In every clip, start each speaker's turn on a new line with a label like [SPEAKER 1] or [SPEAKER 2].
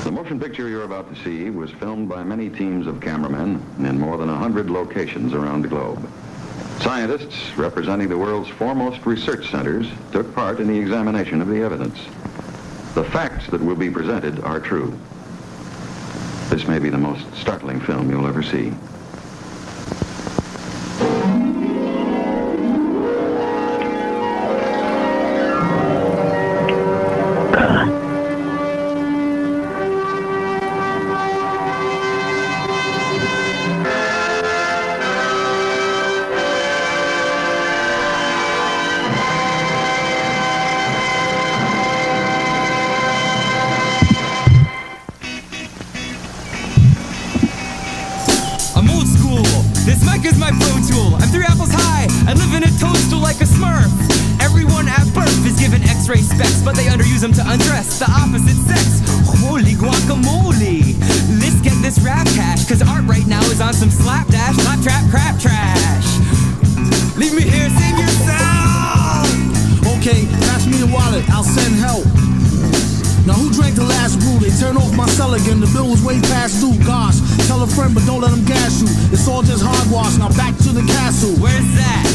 [SPEAKER 1] The motion picture you're about to see was filmed by many teams of cameramen in more than 100 locations around the globe. Scientists representing the world's foremost research centers took part in the examination of the evidence. The facts that will be presented are true. This may be the most startling film you'll ever see.
[SPEAKER 2] To undress the opposite sex. Holy guacamole. Let's get this rap cash, cause art right now is on some slapdash, slap trap, crap trash. Leave me here, save yourself.
[SPEAKER 3] Okay, pass me the wallet, I'll send help. Now who drank the last brew? They turn off my cell again, the bill was way past due. Gosh, tell a friend but don't let them gas you. It's all just hogwash, now back to the castle.
[SPEAKER 2] Where's that?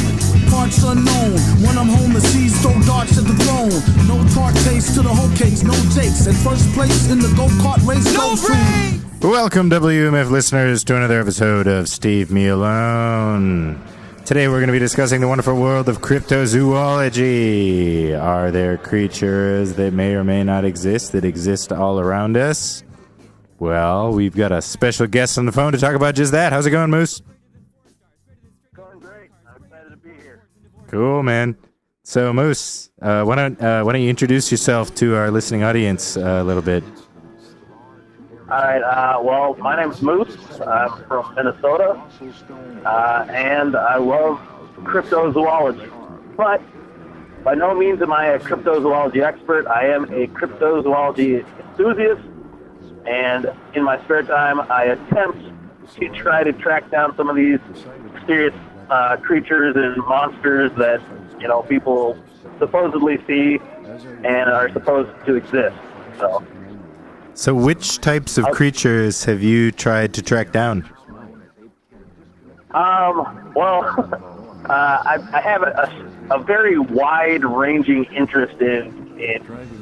[SPEAKER 3] Parts unknown. When I'm home, the seas throw darts at the throne. No tart taste to the whole case, no takes. And first place in the go-kart race, no break.
[SPEAKER 4] Welcome, WEMF listeners, to another episode of Steve Me Alone. Today we're going to be discussing the wonderful world of cryptozoology. Are there creatures that may or may not exist that exist all around us? Well, we've got a special guest on the phone to talk about just that. How's it going, Moose? Cool, man. So, Moose, why don't you introduce yourself to our listening audience a little bit?
[SPEAKER 5] All right. Well, my name's Moose. I'm from Minnesota, and I love cryptozoology. But by no means am I a cryptozoology expert. I am a cryptozoology enthusiast, and in my spare time, I attempt to try to track down some of these mysterious creatures and monsters that, you know, people supposedly see and are supposed to exist. So
[SPEAKER 4] which types of creatures have you tried to track down?
[SPEAKER 5] Well, I have a very wide-ranging interest in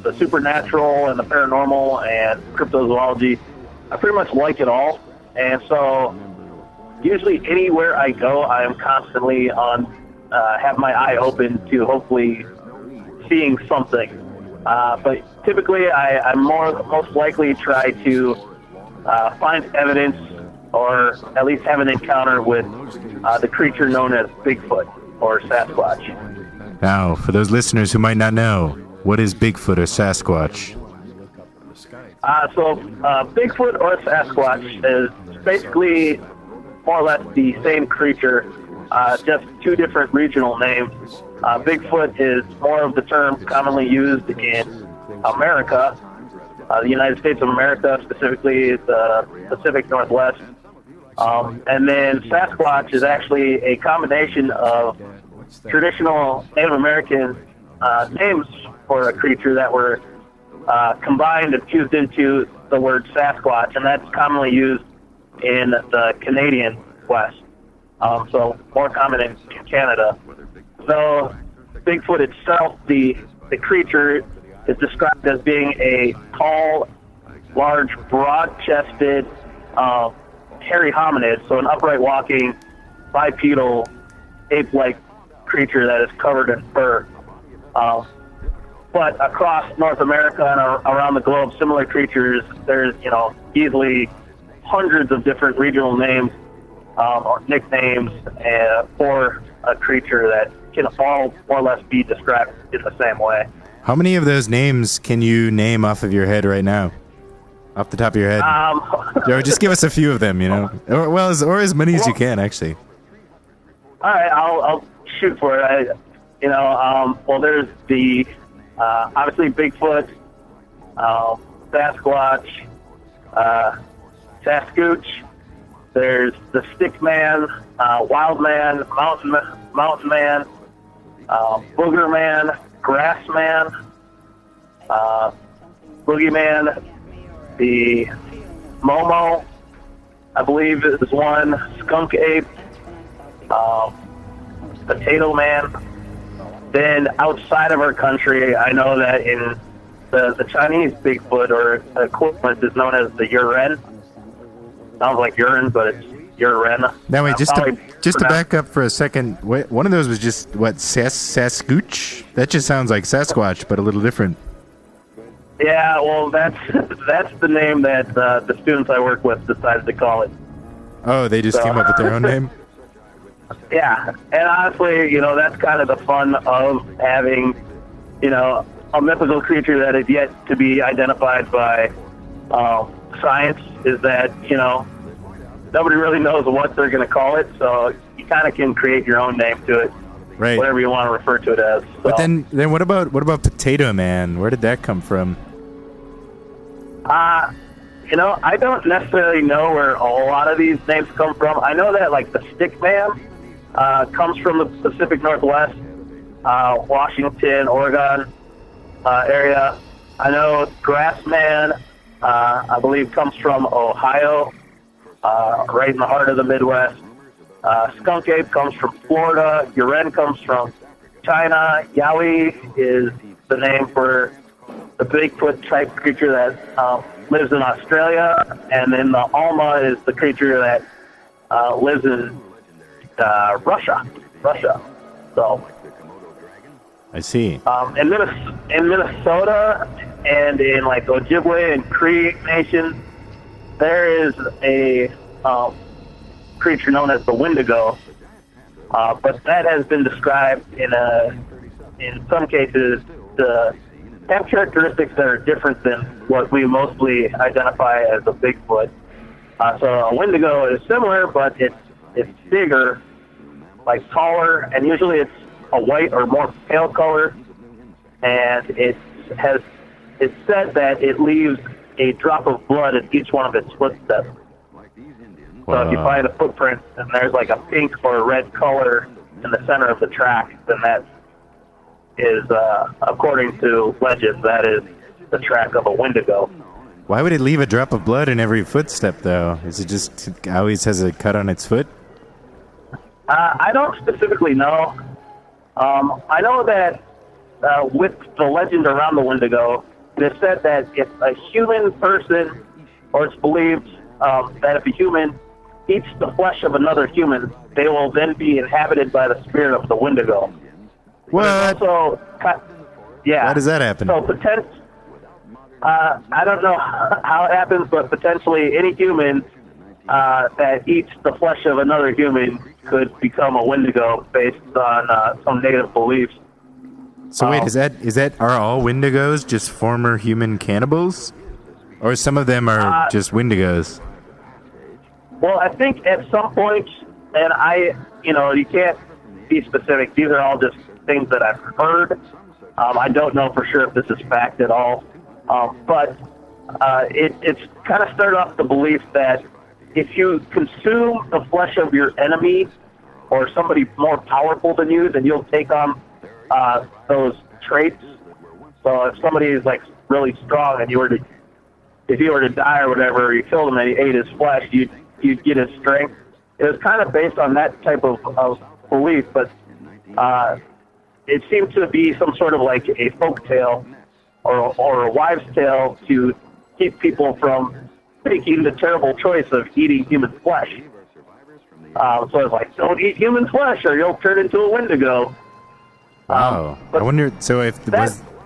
[SPEAKER 5] the supernatural and the paranormal and cryptozoology. I pretty much like it all, and so usually anywhere I go, I am constantly on, have my eye open to hopefully seeing something. But typically, I most likely try to find evidence or at least have an encounter with the creature known as Bigfoot or Sasquatch.
[SPEAKER 4] Now, for those listeners who might not know, what is Bigfoot or Sasquatch?
[SPEAKER 5] So Bigfoot or Sasquatch is basically more or less the same creature, just two different regional names. Bigfoot is more of the term commonly used in America, the United States of America, specifically the Pacific Northwest. And then Sasquatch is actually a combination of traditional Native American names for a creature that were combined and fused into the word Sasquatch, and that's commonly used in the Canadian West, so more common in Canada. So Bigfoot itself, the creature, is described as being a tall, large, broad-chested, hairy hominid, so an upright walking, bipedal, ape-like creature that is covered in fur. But across North America and around the globe, similar creatures, there's, easily hundreds of different regional names or nicknames for a creature that can all more or less be described in the same way.
[SPEAKER 4] How many of those names can you name off of your head right now? Off the top of your head? Or just give us a few of them, or as many as you can, actually.
[SPEAKER 5] All right, I'll shoot for it. Well, there's the obviously Bigfoot, Sasquatch, Sascooch. There's the Stick Man, Wild Man, Mountain Man, Booger Man, Grass Man, Boogeyman, the Momo, I believe is one, skunk ape, potato man. Then outside of our country, I know that in the Chinese Bigfoot, or equivalent, is known as the Yuren. Sounds like urine, but it's Yuren.
[SPEAKER 4] Now wait, just to back up for a second, one of those was just what, Sasquatch? That just sounds like Sasquatch, but a little different.
[SPEAKER 5] Yeah, well, that's the name that the students I work with decided to call it.
[SPEAKER 4] Oh, they just came up with their own name?
[SPEAKER 5] Yeah, and honestly, that's kind of the fun of having, a mythical creature that is yet to be identified by science, is that, nobody really knows what they're going to call it, so you kind of can create your own name to it,
[SPEAKER 4] right?
[SPEAKER 5] Whatever you want to refer to it as. So.
[SPEAKER 4] But then what about Potato Man? Where did that come from?
[SPEAKER 5] I don't necessarily know where a lot of these names come from. I know that, like, the Stick Man comes from the Pacific Northwest, Washington, Oregon area. I know Grass Man, I believe, comes from Ohio, right in the heart of the Midwest. Skunk Ape comes from Florida. Yuren comes from China. Yowie is the name for the Bigfoot type creature that lives in Australia, and then the Alma is the creature that lives in Russia. So
[SPEAKER 4] I see.
[SPEAKER 5] In Minnesota and in like Ojibwe and Cree Nation, there is a creature known as the wendigo, but that has been described in some cases to have characteristics that are different than what we mostly identify as a Bigfoot. So a wendigo is similar, but it's bigger, like taller, and usually it's a white or more pale color, and it's said that it leaves a drop of blood at each one of its footsteps. So if you find a footprint and there's like a pink or a red color in the center of the track, then that is, according to legend, that is the track of a wendigo.
[SPEAKER 4] Why would it leave a drop of blood in every footstep, though? Is it just it always has a cut on its foot?
[SPEAKER 5] I don't specifically know. I know that with the legend around the wendigo, it is said that if a human person, or it's believed that if a human eats the flesh of another human, they will then be inhabited by the spirit of the wendigo.
[SPEAKER 4] What?
[SPEAKER 5] So, yeah.
[SPEAKER 4] How does that happen?
[SPEAKER 5] So, I don't know how it happens, but potentially any human that eats the flesh of another human could become a wendigo based on some native beliefs.
[SPEAKER 4] So wait, is that are all wendigos just former human cannibals, or some of them are just wendigos?
[SPEAKER 5] Well, I think at some point, and you can't be specific. These are all just things that I've heard. I don't know for sure if this is fact at all, but it's kind of started off the belief that if you consume the flesh of your enemy or somebody more powerful than you, then you'll take on those traits. So if somebody is like really strong and if you were to die or whatever, you killed him and you ate his flesh, you'd get his strength. It was kind of based on that type of belief, but it seemed to be some sort of like a folk tale or a wives' tale to keep people from making the terrible choice of eating human flesh. So it's like, don't eat human flesh or you'll turn into a wendigo.
[SPEAKER 4] Wow. I wonder, so if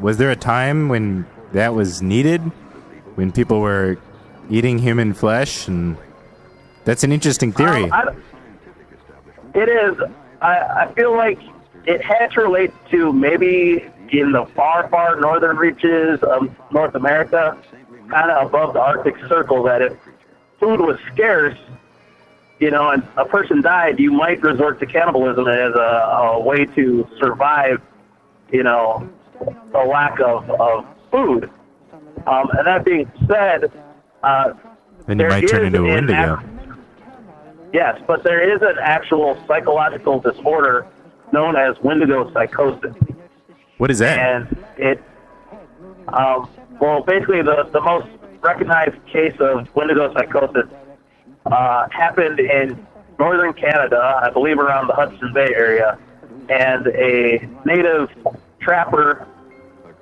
[SPEAKER 4] was there a time when that was needed? When people were eating human flesh? And that's an interesting theory.
[SPEAKER 5] It is. I feel like it had to relate to maybe in the far, far northern reaches of North America, kind of above the Arctic Circle, that if food was scarce, and a person died, you might resort to cannibalism as a way to survive, the lack of food. And that being said,
[SPEAKER 4] then you might turn into a wendigo.
[SPEAKER 5] Yes, but there is an actual psychological disorder known as wendigo psychosis.
[SPEAKER 4] What is that?
[SPEAKER 5] And it, basically the most recognized case of wendigo psychosis happened in northern Canada, I believe around the Hudson Bay area, and a native trapper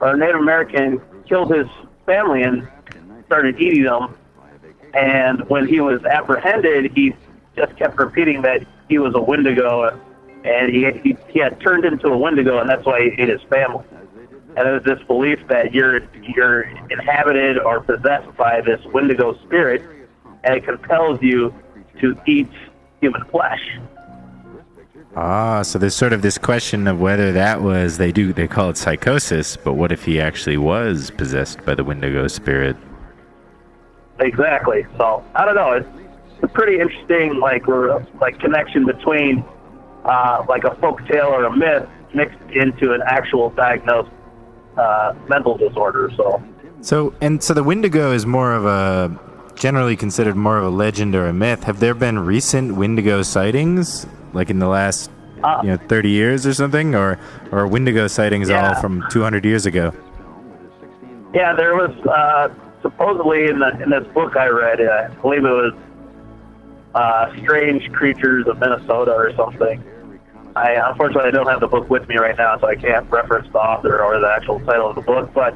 [SPEAKER 5] or Native American killed his family and started eating them. And when he was apprehended, he just kept repeating that he was a wendigo, and he had turned into a wendigo, and that's why he ate his family. And it was this belief that you're inhabited or possessed by this wendigo spirit, and it compels you to eat human flesh.
[SPEAKER 4] Ah, so there's sort of this question of whether that was, they call it psychosis, but what if he actually was possessed by the wendigo spirit?
[SPEAKER 5] Exactly. So, I don't know, it's a pretty interesting, like connection between, like a folk tale or a myth mixed into an actual diagnosed mental disorder. So
[SPEAKER 4] the wendigo is more of a, generally considered more of a legend or a myth. Have there been recent wendigo sightings, like in the last 30 years or something, or wendigo sightings all from 200 years ago?
[SPEAKER 5] Yeah, there was supposedly in this book I read, I believe it was Strange Creatures of Minnesota or something. Unfortunately, I don't have the book with me right now, so I can't reference the author or the actual title of the book, but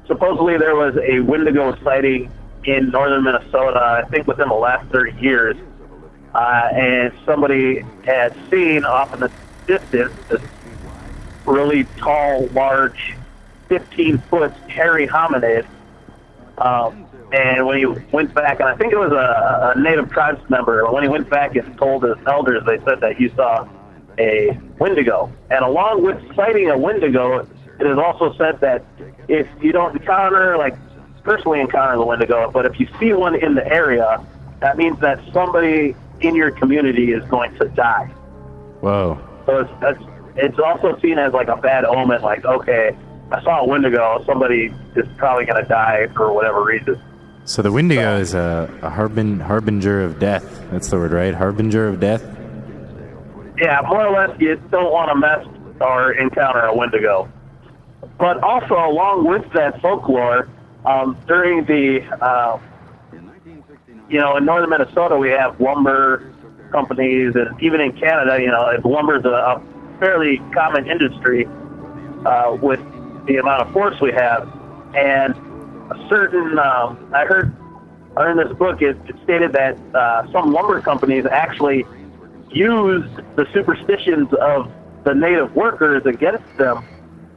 [SPEAKER 5] supposedly there was a wendigo sighting in northern Minnesota, I think within the last 30 years, and somebody had seen off in the distance this really tall, large, 15-foot hairy hominid, and when he went back, and I think it was a native tribes member, when he went back and told his elders, they said that you saw a wendigo. And along with sighting a wendigo, it is also said that if you don't personally encounter the wendigo, but if you see one in the area, that means that somebody in your community is going to die.
[SPEAKER 4] Whoa.
[SPEAKER 5] So it's also seen as like a bad omen, like, okay, I saw a wendigo, somebody is probably going to die for whatever reason.
[SPEAKER 4] So the wendigo is a harbinger of death. That's the word, right? Harbinger of death?
[SPEAKER 5] Yeah, more or less, you don't want to mess or encounter a wendigo. But also, along with that folklore, during the, in northern Minnesota, we have lumber companies, and even in Canada, lumber is a fairly common industry with the amount of force we have. And a certain, I heard in this book, it stated that some lumber companies actually used the superstitions of the native workers against them.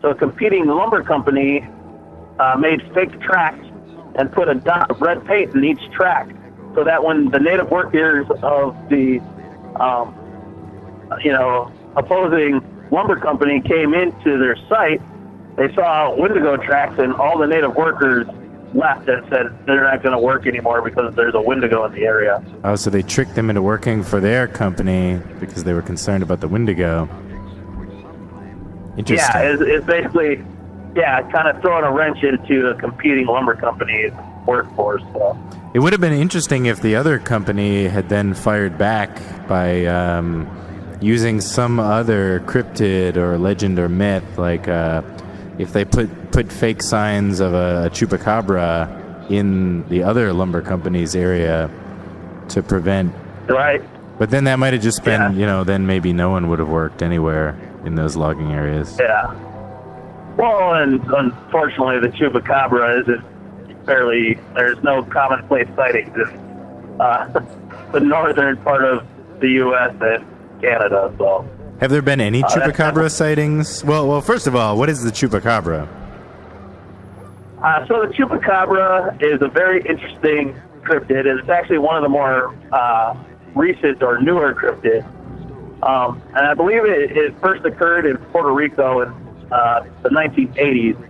[SPEAKER 5] So a competing lumber company made fake tracks and put a dot of red paint in each track, so that when the native workers of the, opposing lumber company came into their site, they saw wendigo tracks, and all the native workers left and said they're not going to work anymore because there's a wendigo in the area.
[SPEAKER 4] Oh, so they tricked them into working for their company because they were concerned about the wendigo. Interesting.
[SPEAKER 5] Yeah, it's basically, kind of throwing a wrench into a competing lumber company's workforce. So.
[SPEAKER 4] It would have been interesting if the other company had then fired back by using some other cryptid or legend or myth, like if they put fake signs of a chupacabra in the other lumber company's area to prevent.
[SPEAKER 5] Right.
[SPEAKER 4] But then that might have just been, then maybe no one would have worked anywhere in those logging areas.
[SPEAKER 5] Yeah. Well, and unfortunately, the chupacabra isn't there's no commonplace sightings in the northern part of the U.S. and Canada, so.
[SPEAKER 4] Have there been any chupacabra sightings? Well, first of all, what is the chupacabra?
[SPEAKER 5] So the chupacabra is a very interesting cryptid, and it's actually one of the more recent or newer cryptids. And I believe it first occurred in Puerto Rico in the 1980s.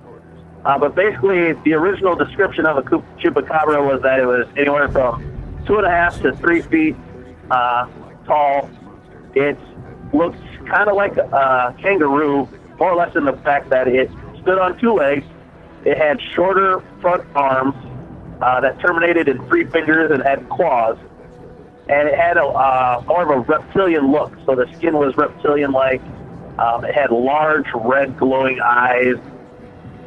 [SPEAKER 5] But basically, the original description of a chupacabra was that it was anywhere from 2.5 to 3 feet tall. It looked kind of like a kangaroo, more or less in the fact that it stood on 2 legs. It had shorter front arms that terminated in 3 fingers and had claws. And it had more of a reptilian look, so the skin was reptilian-like. It had large, red, glowing eyes.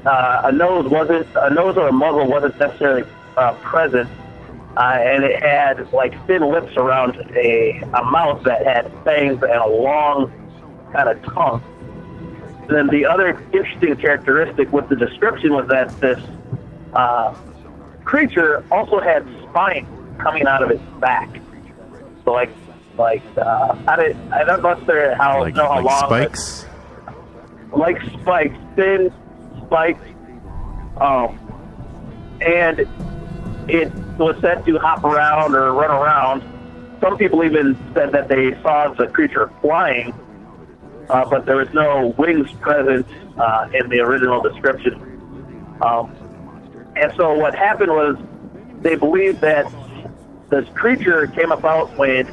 [SPEAKER 5] a nose or a muzzle wasn't necessarily present, and it had like thin lips around a mouth that had fangs and a long kind of tongue. And then the other interesting characteristic with the description was that this creature also had spines coming out of its back. So I don't know how long.
[SPEAKER 4] Spikes?
[SPEAKER 5] Like spikes, thin spikes. And it was said to hop around or run around. Some people even said that they saw the creature flying, but there was no wings present in the original description. And so what happened was they believed that this creature came about when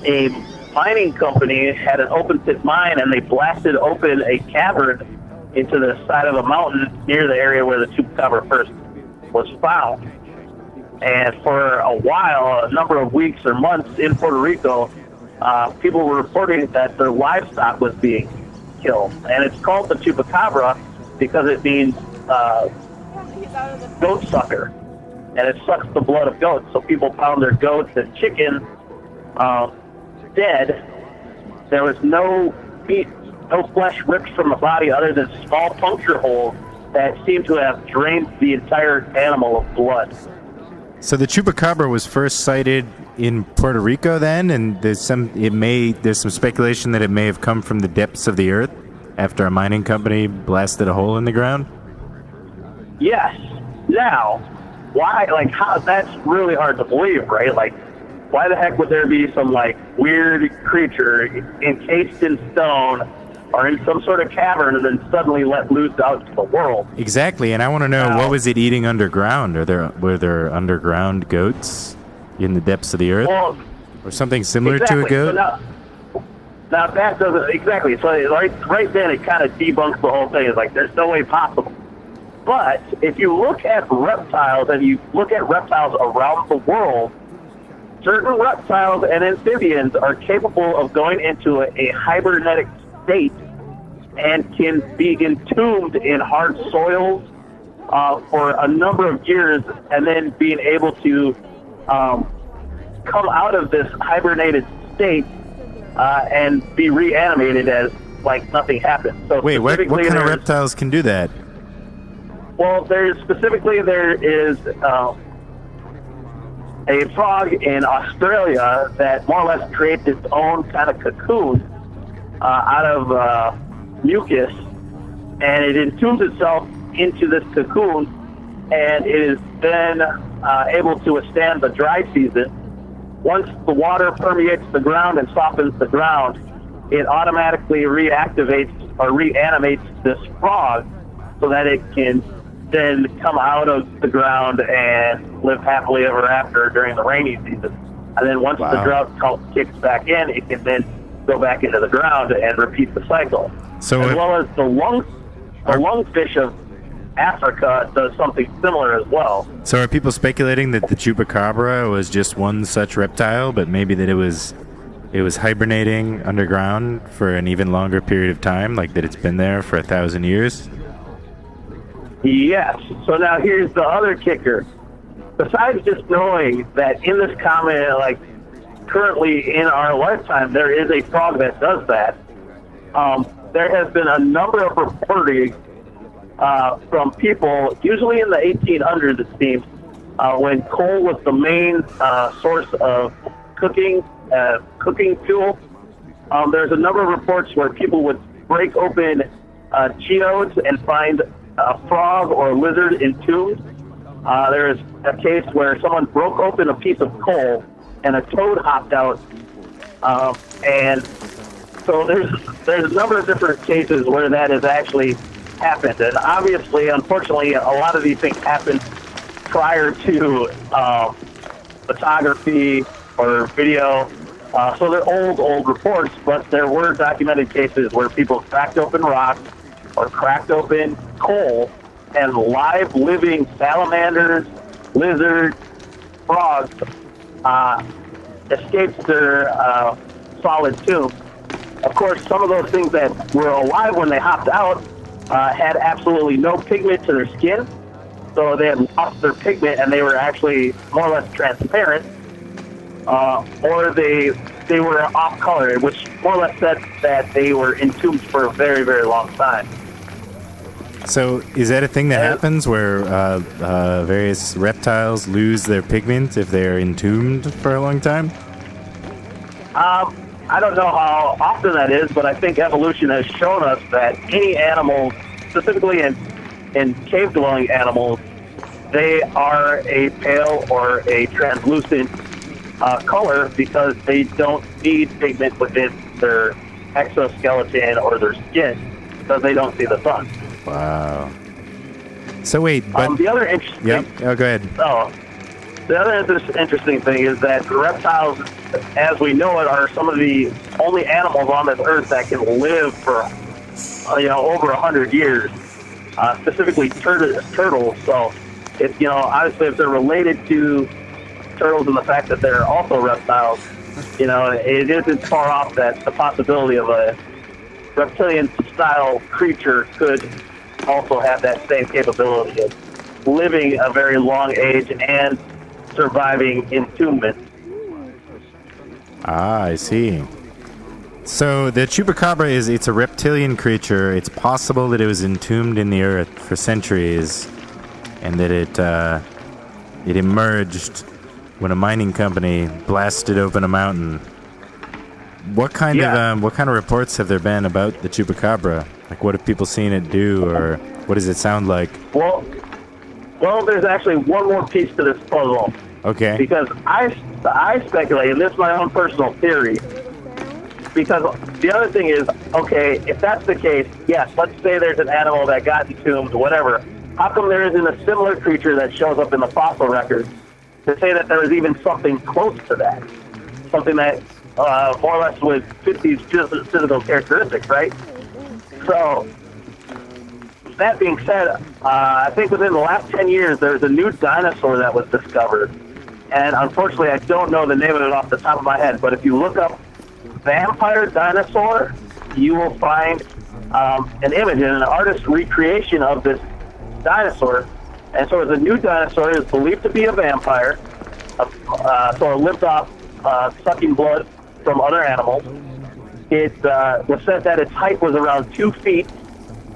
[SPEAKER 5] a mining company had an open pit mine, and they blasted open a cavern into the side of a mountain near the area where the chupacabra first was found. And for a while, a number of weeks or months in Puerto Rico, people were reporting that their livestock was being killed. And it's called the chupacabra because it means goat sucker. And it sucks the blood of goats. So people found their goats and chickens dead. There was no meat, no flesh ripped from the body other than small puncture holes that seemed to have drained the entire animal of blood.
[SPEAKER 4] So the chupacabra was first sighted in Puerto Rico then, and there's some speculation that it may have come from the depths of the earth after a mining company blasted a hole in the ground?
[SPEAKER 5] Yes. Now, why, how, that's really hard to believe, right? Why the heck would there be some, weird creature encased in stone or in some sort of cavern and then suddenly let loose out to the world?
[SPEAKER 4] Exactly, and I want to know, what was it eating underground? Were there underground goats in the depths of the earth?
[SPEAKER 5] Well,
[SPEAKER 4] or something similar to a goat?
[SPEAKER 5] So now that doesn't, exactly. So right then it kind of debunks the whole thing. It's there's no way possible. But if you look at reptiles, and you look at reptiles around the world, certain reptiles and amphibians are capable of going into a hibernetic state and can be entombed in hard soils for a number of years, and then being able to come out of this hibernated state and be reanimated as nothing happened. So
[SPEAKER 4] wait, what kind of reptiles can do that?
[SPEAKER 5] Well, there is a frog in Australia that more or less creates its own kind of cocoon out of mucus, and it entombs itself into this cocoon, and it is then able to withstand the dry season. Once the water permeates the ground and softens the ground, it automatically reactivates or reanimates this frog so that it can then come out of the ground and live happily ever after during the rainy season. And then once the drought kicks back in, it can then go back into the ground and repeat the cycle. So as well as the lungfish of Africa does something similar as well.
[SPEAKER 4] So are people speculating that the chupacabra was just one such reptile, but maybe that it was hibernating underground for an even longer period of time, like that it's been there for 1,000 years?
[SPEAKER 5] Yes. So now here's the other kicker. Besides just knowing that in this comet, currently in our lifetime, there is a frog that does that, there has been a number of reporting from people, usually in the 1800s, it seems, when coal was the main source of cooking fuel. There's a number of reports where people would break open geodes and find a frog or a lizard entombed. There's a case where someone broke open a piece of coal and a toad hopped out. And so there's a number of different cases where that has actually happened. And obviously, unfortunately, a lot of these things happened prior to photography or video. So they're old reports, but there were documented cases where people cracked open rocks or cracked open coal, and live living salamanders, lizards, frogs escaped their solid tomb. Of course, some of those things that were alive when they hopped out had absolutely no pigment to their skin, so they had lost their pigment and they were actually more or less transparent, or they were off color, which more or less said that they were entombed for a very, very long time.
[SPEAKER 4] So is that a thing that happens where various reptiles lose their pigment if they're entombed for a long time?
[SPEAKER 5] I don't know how often that is, but I think evolution has shown us that any animal, specifically in cave-dwelling animals, they are a pale or a translucent color because they don't need pigment within their exoskeleton or their skin because they don't see the sun.
[SPEAKER 4] Wow. So wait, but
[SPEAKER 5] the other interesting.
[SPEAKER 4] Yep. Oh, go ahead.
[SPEAKER 5] The other interesting thing is that reptiles, as we know it, are some of the only animals on this earth that can live for, over 100 years. Specifically, turtles. So, obviously, if they're related to turtles and the fact that they're also reptiles, it isn't far off that the possibility of a reptilian-style creature could also have that same capability of living a very long age and surviving entombment.
[SPEAKER 4] Ah, I see. So the chupacabra it's a reptilian creature. It's possible that it was entombed in the earth for centuries, and that it emerged when a mining company blasted open a mountain. What kind of reports have there been about the chupacabra? Like, what have people seen it do, or what does it sound like?
[SPEAKER 5] Well, there's actually one more piece to this puzzle.
[SPEAKER 4] Okay.
[SPEAKER 5] Because I speculate, and this is my own personal theory, because the other thing is, okay, if that's the case, yes, let's say there's an animal that got entombed, whatever. How come there isn't a similar creature that shows up in the fossil records to say that there was even something close to that? Something that more or less would fit these physical characteristics, right? So, that being said, I think within the last 10 years, there's a new dinosaur that was discovered. And unfortunately, I don't know the name of it off the top of my head, but if you look up vampire dinosaur, you will find an image and an artist's recreation of this dinosaur. And so the new dinosaur is believed to be a vampire, so it lived off sucking blood from other animals. It was said that its height was around 2 feet.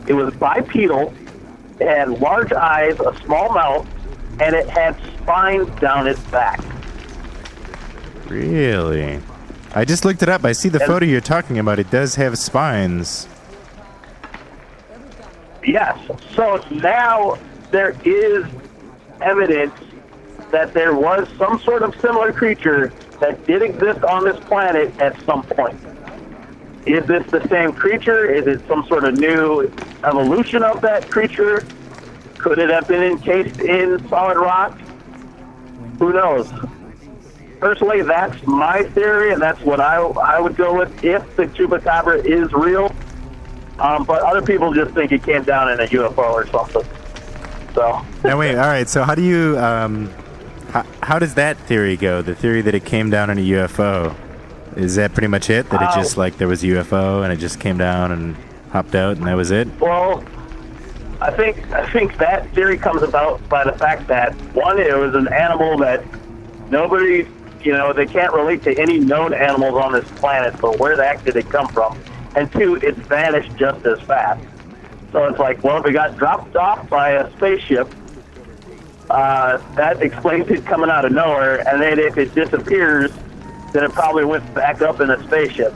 [SPEAKER 5] It was bipedal. It had large eyes, a small mouth, and it had spines down its back.
[SPEAKER 4] Really? I just looked it up. I see the photo you're talking about. It does have spines.
[SPEAKER 5] Yes. So now there is evidence that there was some sort of similar creature that did exist on this planet at some point. Is this the same creature? Is it some sort of new evolution of that creature? Could it have been encased in solid rock? Who knows? Personally, that's my theory, and that's what I would go with if the chupacabra is real. But other people just think it came down in a UFO or something. So.
[SPEAKER 4] Now wait, all right. So how do you how does that theory go? The theory that it came down in a UFO, is that pretty much it? That it just like there was a UFO and it just came down and hopped out and that was it?
[SPEAKER 5] Well, I think that theory comes about by the fact that one, it was an animal that nobody, they can't relate to any known animals on this planet. So where the heck did it come from? And two, it's vanished just as fast. So it's like, well, if it got dropped off by a spaceship, that explains it coming out of nowhere. And then if it disappears, then it probably went back up in a spaceship.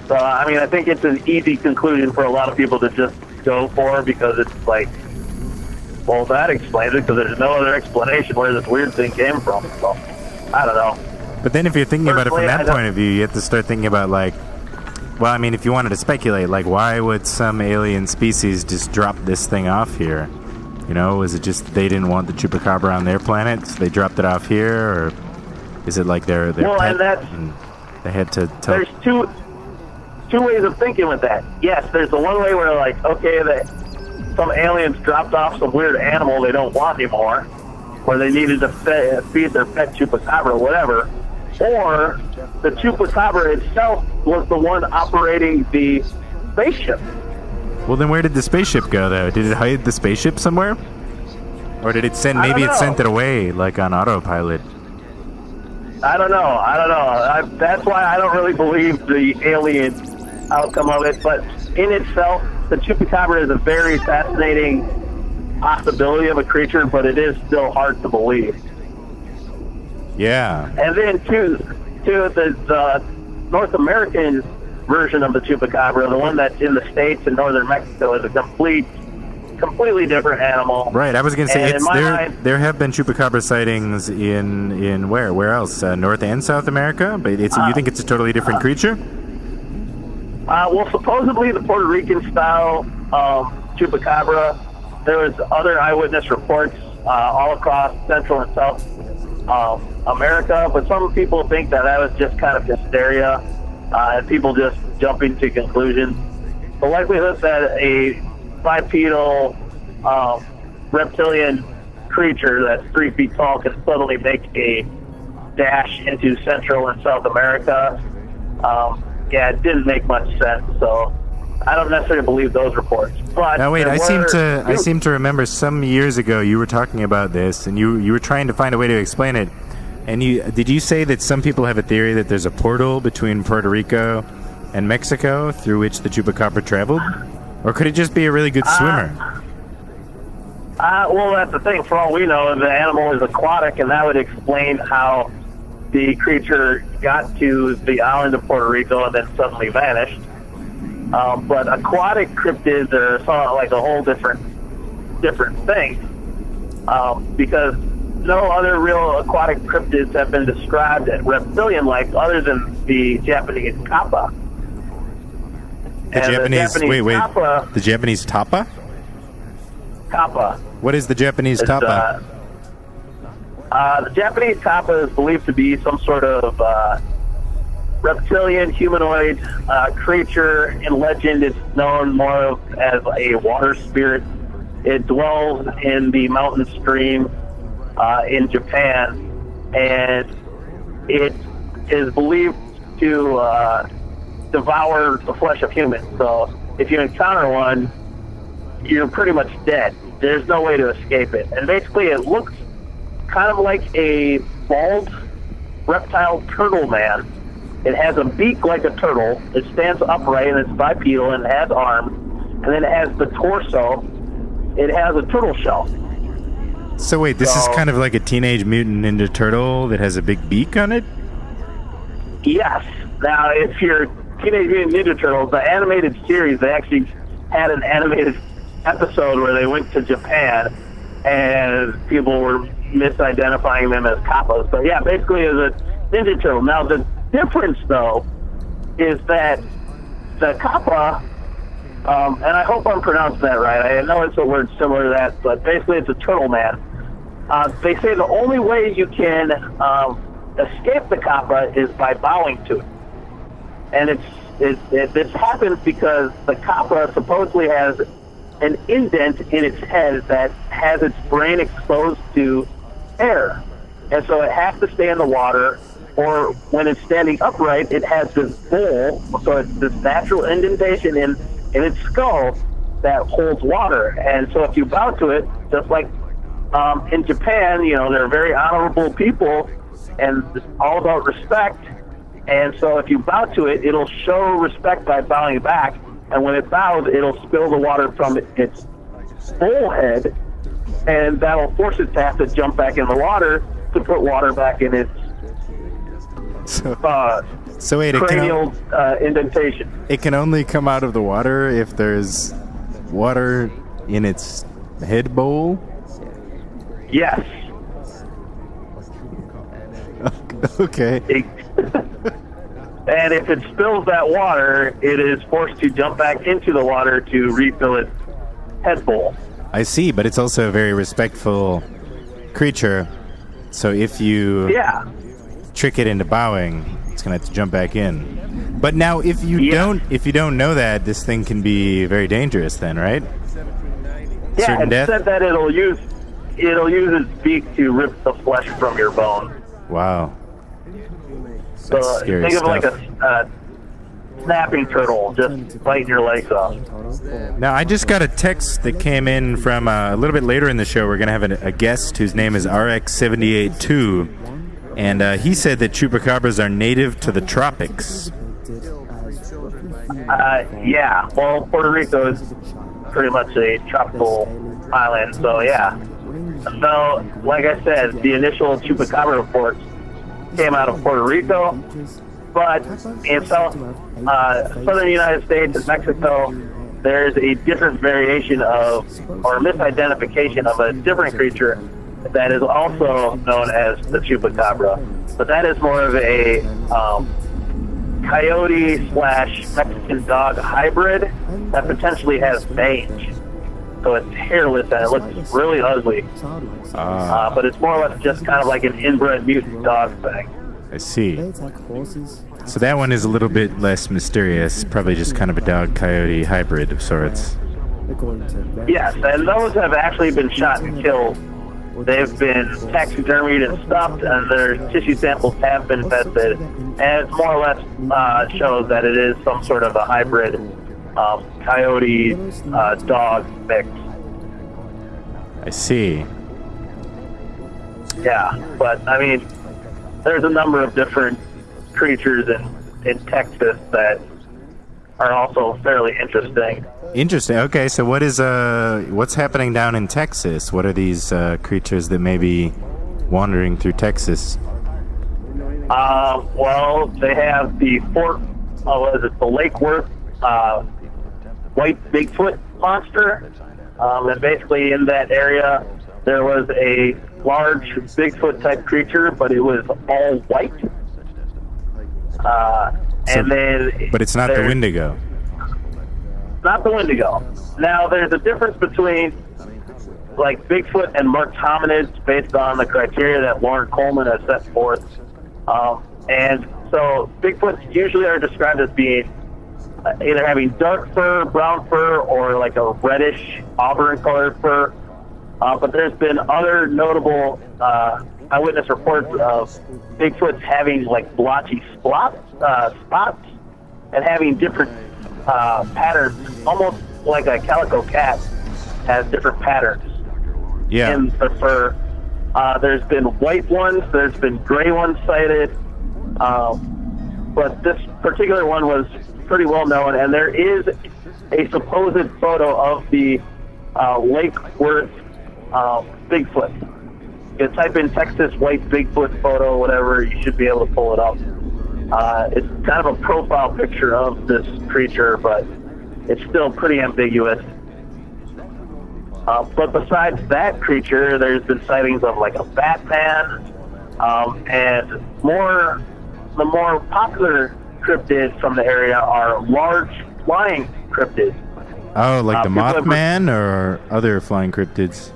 [SPEAKER 5] So, I mean, I think it's an easy conclusion for a lot of people to just go for because it's like, well, that explains it because there's no other explanation where this weird thing came from. So, I don't know.
[SPEAKER 4] But then if you're thinking about it from that point of view, you have to start thinking about, like, well, I mean, if you wanted to speculate, like, why would some alien species just drop this thing off here? Was it just they didn't want the chupacabra on their planet, so they dropped it off here? Or is it like their
[SPEAKER 5] well,
[SPEAKER 4] pet
[SPEAKER 5] and
[SPEAKER 4] they had to tell...
[SPEAKER 5] There's two ways of thinking with that. Yes, there's the one way where, like, okay, some aliens dropped off some weird animal they don't want anymore, or they needed to feed their pet chupacabra or whatever. Or the chupacabra itself was the one operating the spaceship.
[SPEAKER 4] Well, then where did the spaceship go, though? Did it hide the spaceship somewhere? Or did it send, maybe it sent it away, like on autopilot?
[SPEAKER 5] I don't know. That's why I don't really believe the alien outcome of it. But in itself, the chupacabra is a very fascinating possibility of a creature, but it is still hard to believe.
[SPEAKER 4] Yeah.
[SPEAKER 5] And then, too, the North American version of the chupacabra, the one that's in the States and northern Mexico, is a completely different animal.
[SPEAKER 4] Right, I was going to say, there have been chupacabra sightings in where else? North and South America? But you think it's a totally different creature?
[SPEAKER 5] Well, supposedly the Puerto Rican style chupacabra, there was other eyewitness reports all across Central and South America, but some people think that was just kind of hysteria and people just jumping to conclusions. The likelihood that a bipedal reptilian creature that's 3 feet tall can suddenly make a dash into Central and South America, it didn't make much sense. So I don't necessarily believe those reports. But
[SPEAKER 4] now wait, I seem to remember some years ago you were talking about this, and you were trying to find a way to explain it. And did you say that some people have a theory that there's a portal between Puerto Rico and Mexico through which the chupacabra traveled? Or could it just be a really good swimmer?
[SPEAKER 5] Well, that's the thing. For all we know, the animal is aquatic, and that would explain how the creature got to the island of Puerto Rico and then suddenly vanished. But aquatic cryptids are sort of like a whole different thing, because no other real aquatic cryptids have been described as reptilian-like other than the Japanese Kappa.
[SPEAKER 4] The Japanese
[SPEAKER 5] Kappa,
[SPEAKER 4] the Japanese Kappa?
[SPEAKER 5] Kappa.
[SPEAKER 4] What is the Japanese Kappa?
[SPEAKER 5] The Japanese Kappa is believed to be some sort of reptilian humanoid creature. In legend, it's known more of as a water spirit. It dwells in the mountain stream in Japan, and it is believed to devour the flesh of humans. So if you encounter one, you're pretty much dead. There's no way to escape it. And basically it looks kind of like a bald reptile turtle man. It has a beak like a turtle. It stands upright and it's bipedal and it has arms. And then it has the torso. It has a turtle shell.
[SPEAKER 4] So wait, this is kind of like a Teenage Mutant Ninja Turtle that has a big beak on it?
[SPEAKER 5] Yes. Now, if you're Teenage Mutant Ninja Turtles, the animated series, they actually had an animated episode where they went to Japan and people were misidentifying them as Kappas. But yeah, basically it's a Ninja Turtle. Now, the difference, though, is that the Kappa, and I hope I'm pronouncing that right. I know it's a word similar to that, but basically it's a turtle man. They say the only way you can escape the Kappa is by bowing to it. And this happens because the Kappa supposedly has an indent in its head that has its brain exposed to air. And so it has to stay in the water, or when it's standing upright, it has this bowl, so it's this natural indentation in its skull that holds water. And so if you bow to it, just like in Japan, they're very honorable people, and it's all about respect. And so if you bow to it, it'll show respect by bowing back. And when it bows, it'll spill the water from its bowl head, and that'll force it to have to jump back in the water to put water back in its cranial indentation.
[SPEAKER 4] It can only come out of the water if there's water in its head bowl?
[SPEAKER 5] Yes.
[SPEAKER 4] Okay.
[SPEAKER 5] And if it spills that water, it is forced to jump back into the water to refill its head bowl.
[SPEAKER 4] I see, but it's also a very respectful creature. So if you trick it into bowing, it's gonna have to jump back in. But now, if you don't know that, this thing can be very dangerous. Then, right?
[SPEAKER 5] Yeah,
[SPEAKER 4] Certain death?
[SPEAKER 5] Said that it'll use its beak to rip the flesh from your bone.
[SPEAKER 4] Wow.
[SPEAKER 5] So
[SPEAKER 4] That's scary
[SPEAKER 5] think
[SPEAKER 4] stuff.
[SPEAKER 5] of like snapping turtle just biting your legs off.
[SPEAKER 4] Now, I just got a text that came in from a little bit later in the show. We're going to have a guest whose name is RX782, and he said that chupacabras are native to the tropics.
[SPEAKER 5] Yeah, well, Puerto Rico is pretty much a tropical island, so yeah. So, like I said, the initial chupacabra reports came out of Puerto Rico, but in southern United States and Mexico, there's a different variation of, or misidentification of a different creature that is also known as the chupacabra. But that is more of a coyote/Mexican dog hybrid that potentially has mange. So it's hairless and it looks really ugly. But it's more or less just kind of like an inbred mutant dog thing.
[SPEAKER 4] I see. So that one is a little bit less mysterious, probably just kind of a dog-coyote hybrid of sorts.
[SPEAKER 5] Yes, and those have actually been shot and killed. They've been taxidermied and stuffed, and their tissue samples have been tested. And it more or less shows that it is some sort of a hybrid coyote-dog mix.
[SPEAKER 4] I see.
[SPEAKER 5] Yeah, but, I mean, there's a number of different creatures in Texas that are also fairly interesting.
[SPEAKER 4] Interesting. Okay, so what's happening down in Texas? What are these creatures that may be wandering through Texas?
[SPEAKER 5] Well, they have the the Lake Worth white Bigfoot monster. And basically in that area, there was a large Bigfoot type creature, but it was all white. But
[SPEAKER 4] it's not the Wendigo.
[SPEAKER 5] Not the Wendigo. Now, there's a difference between like Bigfoot and marked hominids based on the criteria that Lauren Coleman has set forth. And so Bigfoots usually are described as being either having dark fur, brown fur, or like a reddish auburn colored fur. But there's been other notable eyewitness reports of Bigfoots having like blotchy spots and having different patterns, almost like a calico cat has different patterns in the fur. There's been white ones, there's been gray ones cited, but this particular one was pretty well known, and there is a supposed photo of the Lake Worth Bigfoot. You can type in Texas white Bigfoot photo, whatever, you should be able to pull it up. It's kind of a profile picture of this creature, but it's still pretty ambiguous. But besides that creature, there's been sightings of like a Batman, and the more popular cryptids from the area are large flying cryptids.
[SPEAKER 4] Oh, like the Mothman or other flying cryptids?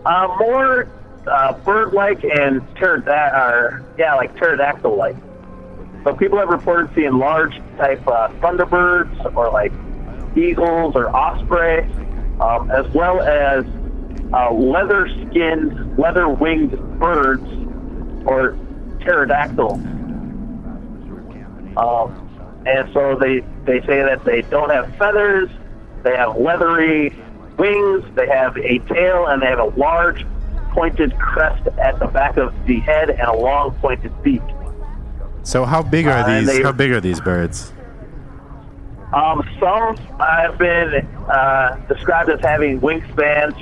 [SPEAKER 5] More bird-like and pterodactyl-like. So people have reported seeing large type thunderbirds or like eagles or osprey, as well as leather-skinned, leather-winged birds or pterodactyls. And so they say that they don't have feathers, they have leathery wings, they have a tail, and they have a large pointed crest at the back of the head and a long pointed beak.
[SPEAKER 4] So how big are these? How big are these birds?
[SPEAKER 5] Some have been described as having wingspans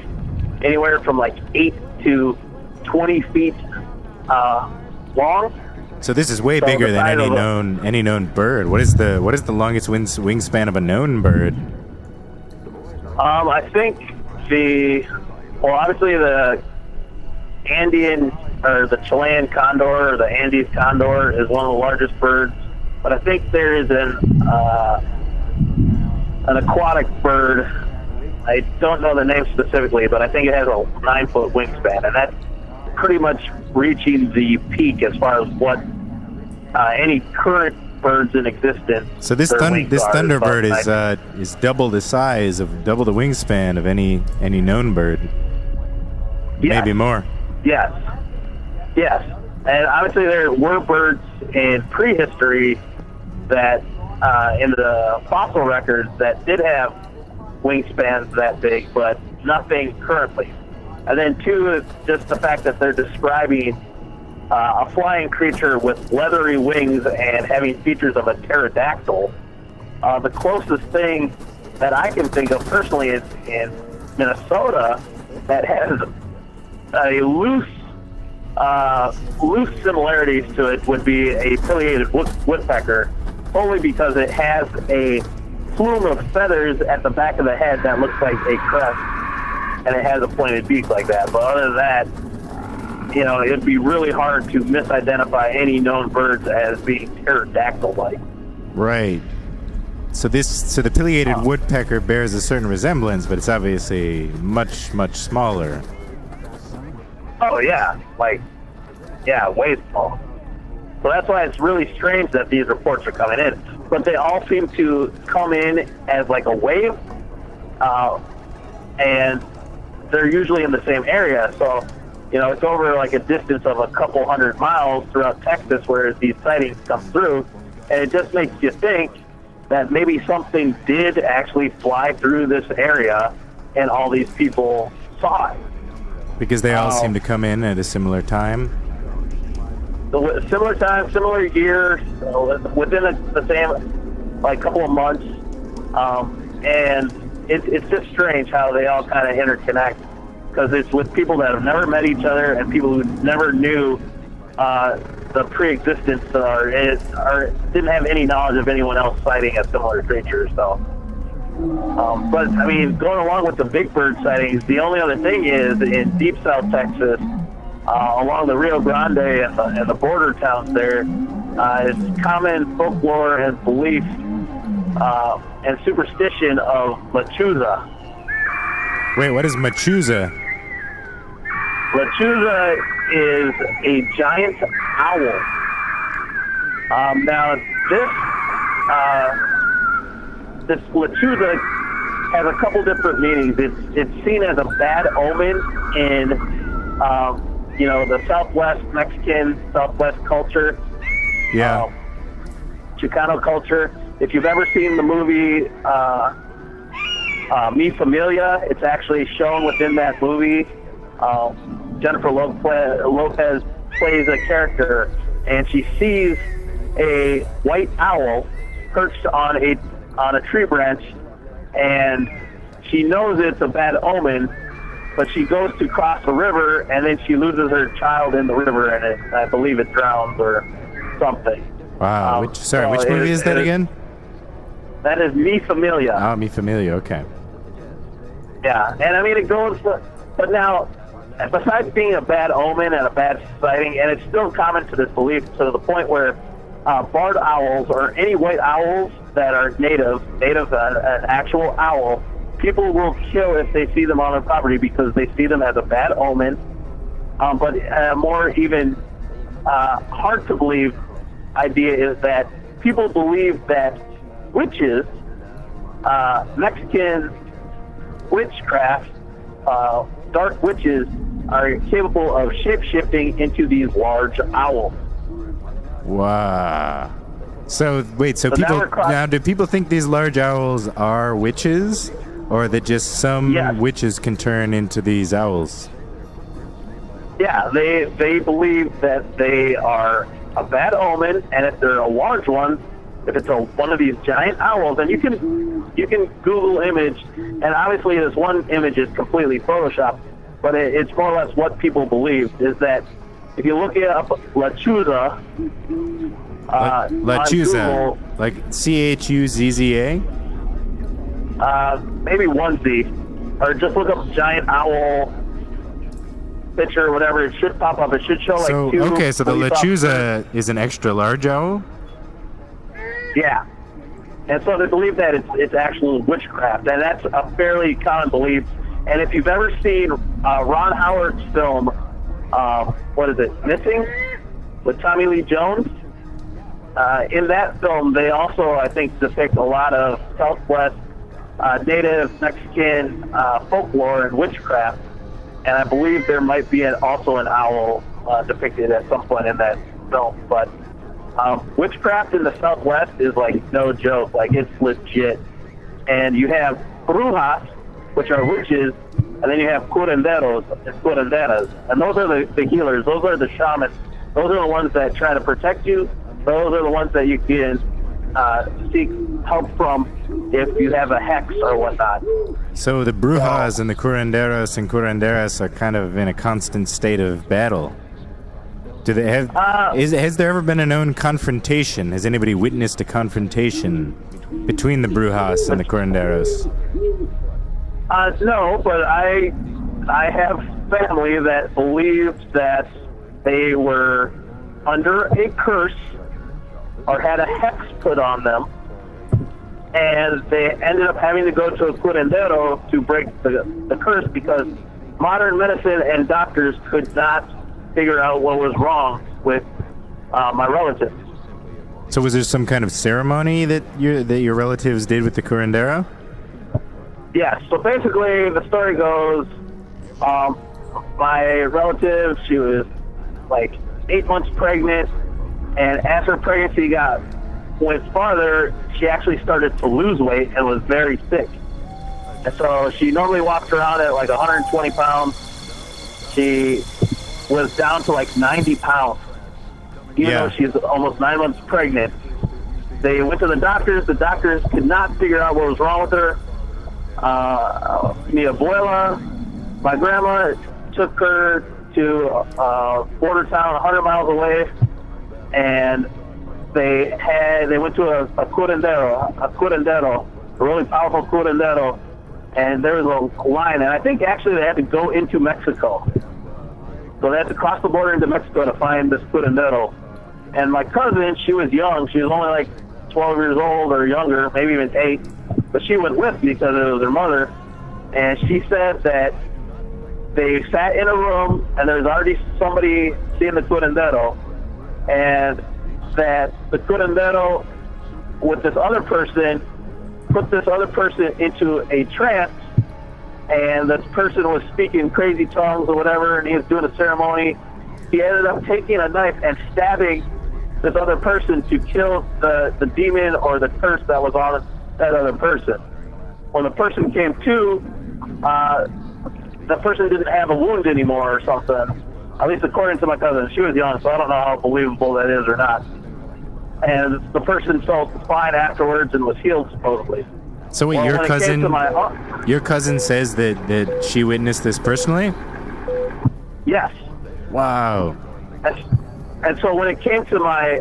[SPEAKER 5] anywhere from like 8 to 20 feet long.
[SPEAKER 4] So this is way bigger than any known bird. What is the longest wingspan of a known bird?
[SPEAKER 5] I think obviously the Andean or the Chilean condor or the Andes condor is one of the largest birds, but I think there is an aquatic bird. I don't know the name specifically, but I think it has a 9-foot wingspan, and that's pretty much reaching the peak as far as what any current birds in existence.
[SPEAKER 4] So this thunderbird is double the wingspan of any known bird.
[SPEAKER 5] Yes.
[SPEAKER 4] Maybe more.
[SPEAKER 5] Yes. And obviously there were birds in prehistory that in the fossil records that did have wingspans that big, but nothing currently. And then 2 is just the fact that they're describing a flying creature with leathery wings and having features of a pterodactyl. The closest thing that I can think of personally is in Minnesota that has a loose similarities to it would be a pileated woodpecker, only because it has a plume of feathers at the back of the head that looks like a crest, and it has a pointed beak like that. But other than that, you know, it'd be really hard to misidentify any known birds as being pterodactyl-like.
[SPEAKER 4] Right. So the pileated woodpecker bears a certain resemblance, but it's obviously much, much smaller.
[SPEAKER 5] Oh, yeah. Way small. So that's why it's really strange that these reports are coming in. But they all seem to come in as like a wave, and they're usually in the same area. So, you know, it's over like a distance of a couple 100 miles throughout Texas where these sightings come through, and it just makes you think that maybe something did actually fly through this area and all these people saw it.
[SPEAKER 4] Because they all seem to come in at a similar time?
[SPEAKER 5] Similar time, similar year, within the same like couple of months, and it's just strange how they all kind of interconnect, because it's with people that have never met each other and people who never knew the pre-existence or didn't have any knowledge of anyone else sighting a similar creature. So, but I mean, going along with the big bird sightings, the only other thing is in deep South Texas, along the Rio Grande and the border towns there, is common folklore and belief and superstition of Lechuza.
[SPEAKER 4] Wait, what is Lechuza?
[SPEAKER 5] Lechuza is a giant owl. Now, this Lechuza has a couple different meanings. It's seen as a bad omen in, the Southwest Mexican, Southwest culture.
[SPEAKER 4] Yeah.
[SPEAKER 5] Chicano culture. If you've ever seen the movie Mi Familia, it's actually shown within that movie. Jennifer Lopez plays a character, and she sees a white owl perched on a tree branch, and she knows it's a bad omen, but she goes to cross the river, and then she loses her child in the river, and I believe it drowns or something.
[SPEAKER 4] Wow. Which movie is that again?
[SPEAKER 5] That is Mi Familia.
[SPEAKER 4] Oh, Mi Familia, okay.
[SPEAKER 5] Yeah, and I mean, it goes, but now, besides being a bad omen and a bad sighting, and it's still common to this belief to the point where barred owls or any white owls that are native, an actual owl, people will kill if they see them on their property because they see them as a bad omen. But a more even hard to believe idea is that people believe that witches, Mexican witchcraft, dark witches are capable of shape-shifting into these large owls.
[SPEAKER 4] Wow. So wait, now do people think these large owls are witches, or that just some witches can turn into these owls?
[SPEAKER 5] Yeah, they believe that they are a bad omen, and if they're a large one, if it's one of these giant owls, and you can Google image, and obviously this one image is completely photoshopped, but it's more or less what people believe is that if you look up Lechuza,
[SPEAKER 4] Lechuza, like Chuzza,
[SPEAKER 5] maybe one Z, or just look up giant owl picture or whatever. It should pop up. It should show like two.
[SPEAKER 4] Okay, so the Lechuza is an extra large owl.
[SPEAKER 5] Yeah, and so they believe that it's actual witchcraft, and that's a fairly common belief. And if you've ever seen Ron Howard's film, what is it, Missing, with Tommy Lee Jones, in that film they also, I think, depict a lot of Southwest native Mexican folklore and witchcraft, and I believe there might be also an owl depicted at some point in that film. But Witchcraft in the Southwest is like no joke. Like, it's legit. And you have brujas, which are witches, and then you have curanderos and curanderas. And those are the healers. Those are the shamans. Those are the ones that try to protect you. Those are the ones that you can seek help from if you have a hex or whatnot.
[SPEAKER 4] So the brujas and the curanderos and curanderas are kind of in a constant state of battle. Do they have? Has there ever been a known confrontation? Has anybody witnessed a confrontation between the brujas and the curanderos?
[SPEAKER 5] No, but I have family that believed that they were under a curse or had a hex put on them, and they ended up having to go to a curandero to break the curse because modern medicine and doctors could not figure out what was wrong with my relatives.
[SPEAKER 4] So was there some kind of ceremony that your relatives did with the curandero?
[SPEAKER 5] Yes. So basically, the story goes, my relative, she was like 8 months pregnant, and as her pregnancy went farther, she actually started to lose weight and was very sick. And so she normally walked around at like 120 pounds. She was down to like 90 pounds. Even though she's almost 9 months pregnant. They went to the doctors. The doctors could not figure out what was wrong with her. Mi abuela, my grandma, took her to a border town 100 miles away, and they went to a curandero, a really powerful curandero, and there was a line, and I think actually they had to go into Mexico. So they had to cross the border into Mexico to find this curandero. And my cousin, she was young. She was only like 12 years old or younger, maybe even 8. But she went with because it was her mother. And she said that they sat in a room and there was already somebody seeing the curandero. And that the curandero with this other person put this other person into a trance. And this person was speaking crazy tongues or whatever, and he was doing a ceremony. He ended up taking a knife and stabbing this other person to kill the demon or the curse that was on that other person. When the person came to, the person didn't have a wound anymore or something. At least according to my cousin. She was young, so I don't know how believable that is or not. And the person felt fine afterwards and was healed, supposedly.
[SPEAKER 4] So wait, your cousin says that she witnessed this personally?
[SPEAKER 5] Yes.
[SPEAKER 4] Wow.
[SPEAKER 5] And so when it came to my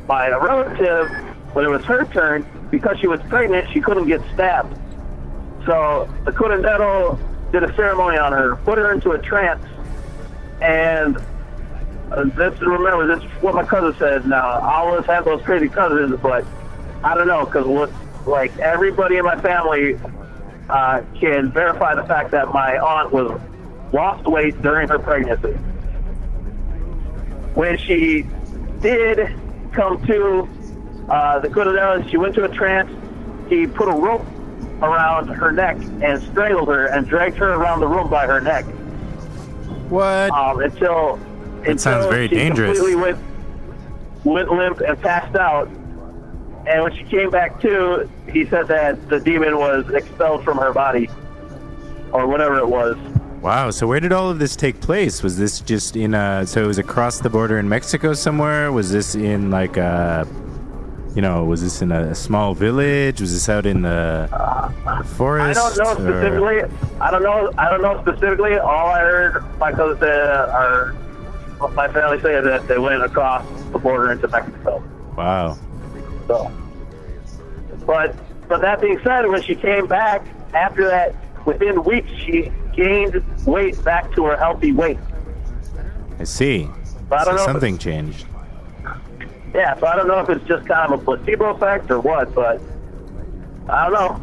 [SPEAKER 5] relative, when it was her turn, because she was pregnant, she couldn't get stabbed. So the curandero did a ceremony on her, put her into a trance, and this is what my cousin said. Now, I always have those crazy cousins, but I don't know, because like everybody in my family can verify the fact that my aunt lost weight during her pregnancy. When she did come to the curandero, she went to a trance. He put a rope around her neck and strangled her and dragged her around the room by her neck.
[SPEAKER 4] What?
[SPEAKER 5] Until
[SPEAKER 4] sounds very dangerous.
[SPEAKER 5] Completely went limp and passed out. And when she came back to, he said that the demon was expelled from her body, or whatever it was.
[SPEAKER 4] Wow, so where did all of this take place? Was this just so it was across the border in Mexico somewhere? Was this in like was this in a small village? Was this out in the forest?
[SPEAKER 5] I don't know specifically. I don't know specifically. All I heard my cousin say, my family say that they went across the border into Mexico.
[SPEAKER 4] Wow.
[SPEAKER 5] So, but that being said, when she came back after that, within weeks she gained weight back to her healthy weight.
[SPEAKER 4] I see.
[SPEAKER 5] So I don't know
[SPEAKER 4] something changed.
[SPEAKER 5] Yeah, so I don't know if it's just kind of a placebo effect or what, but I don't know.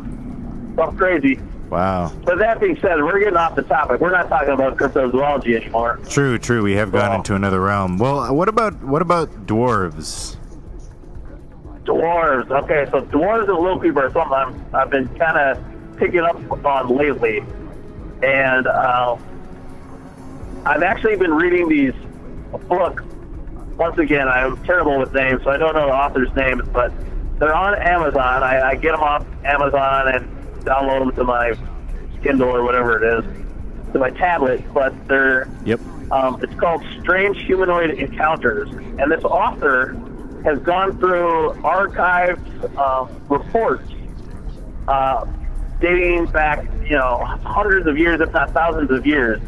[SPEAKER 5] Something crazy.
[SPEAKER 4] Wow.
[SPEAKER 5] But that being said, we're getting off the topic. We're not talking about cryptozoology anymore.
[SPEAKER 4] True. We have gone into another realm. Well, what about dwarves?
[SPEAKER 5] Dwarves. Okay, so dwarves and little people are something I've been kind of picking up on lately. And I've actually been reading these books once again, I'm terrible with names, so I don't know the author's names, but they're on Amazon. I get them off Amazon and download them to my Kindle or whatever it is, to my tablet, but they're, it's called Strange Humanoid Encounters, and this author has gone through archived reports dating back, hundreds of years, if not thousands of years,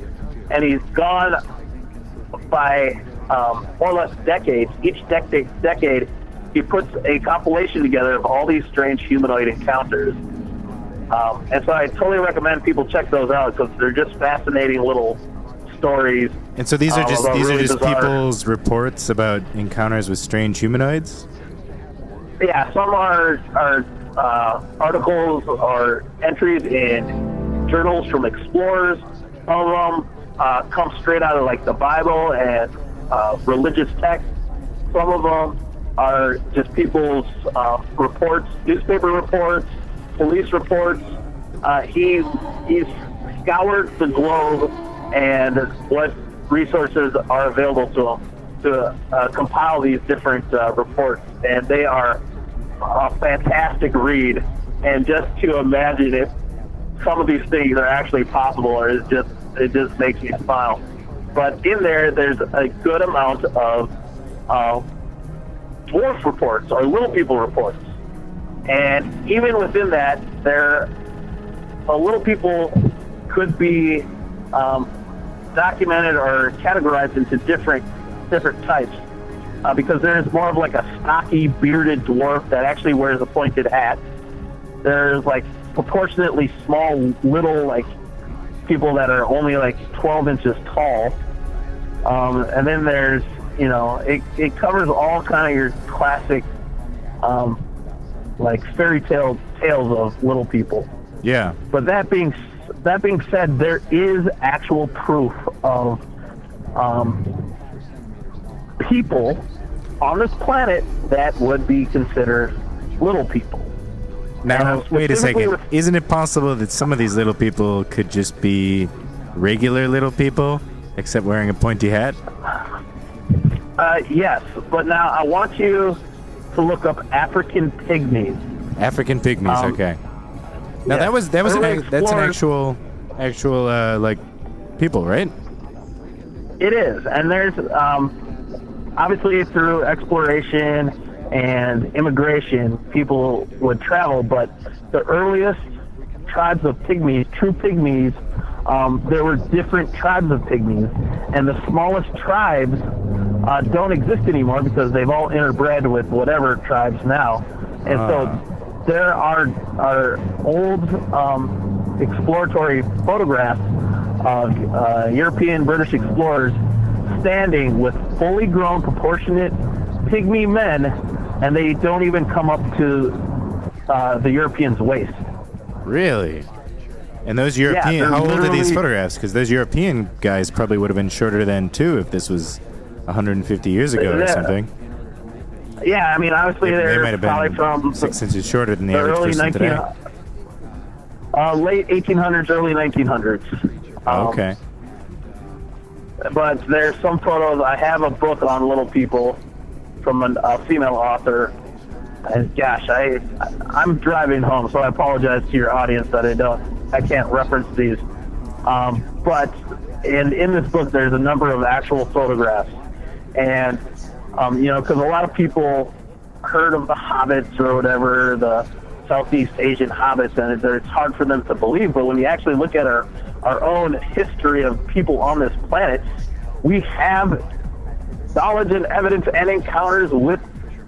[SPEAKER 5] and he's gone by more or less decades. Each decade, he puts a compilation together of all these strange humanoid encounters. And so I totally recommend people check those out because they're just fascinating little stories.
[SPEAKER 4] And so these are just
[SPEAKER 5] bizarre
[SPEAKER 4] people's reports about encounters with strange humanoids?
[SPEAKER 5] Yeah, some are articles or entries in journals from explorers. Some of them come straight out of like the Bible and religious texts. Some of them are just people's reports, newspaper reports, police reports. He's scoured the globe and what resources are available to him to compile these different reports, and they are a fantastic read. And just to imagine if some of these things are actually possible, it just makes me smile. But in there's a good amount of dwarf reports or little people reports. And even within that, little people could be documented or categorized into different types. Because there's more of like a stocky, bearded dwarf that actually wears a pointed hat. There's like proportionately small, little like people that are only like 12 inches tall. And then there's, it covers all kind of your classic, like fairy tales of little people.
[SPEAKER 4] Yeah.
[SPEAKER 5] But that being said, there is actual proof of people on this planet that would be considered little people.
[SPEAKER 4] Now, wait a second. Isn't it possible that some of these little people could just be regular little people, except wearing a pointy hat?
[SPEAKER 5] Yes, but now I want you to look up African pygmies.
[SPEAKER 4] African pygmies, okay. Now
[SPEAKER 5] yes,
[SPEAKER 4] that's an actual like people, right?
[SPEAKER 5] It is, and there's obviously through exploration and immigration, people would travel, but the earliest tribes of pygmies, true pygmies, there were different tribes of pygmies, and the smallest tribes don't exist anymore because they've all interbred with whatever tribes now. And so there are old exploratory photographs of European British explorers standing with fully grown, proportionate pygmy men, and they don't even come up to the Europeans' waist.
[SPEAKER 4] Really? And those European, how old are these photographs? Because those European guys probably would have been shorter then too if this was 150 years ago or something.
[SPEAKER 5] Yeah, I mean, obviously
[SPEAKER 4] they might have
[SPEAKER 5] probably
[SPEAKER 4] been
[SPEAKER 5] from
[SPEAKER 4] 6 inches shorter than the average
[SPEAKER 5] early
[SPEAKER 4] person today.
[SPEAKER 5] Late 1800s, early 1900s.
[SPEAKER 4] Okay.
[SPEAKER 5] But there's some photos. I have a book on little people from a female author. And gosh, I'm driving home, so I apologize to your audience that I can't reference these. But in this book, there's a number of actual photographs. And, because a lot of people heard of the hobbits or whatever, the Southeast Asian hobbits, and it's hard for them to believe. But when you actually look at our own history of people on this planet, we have knowledge and evidence and encounters with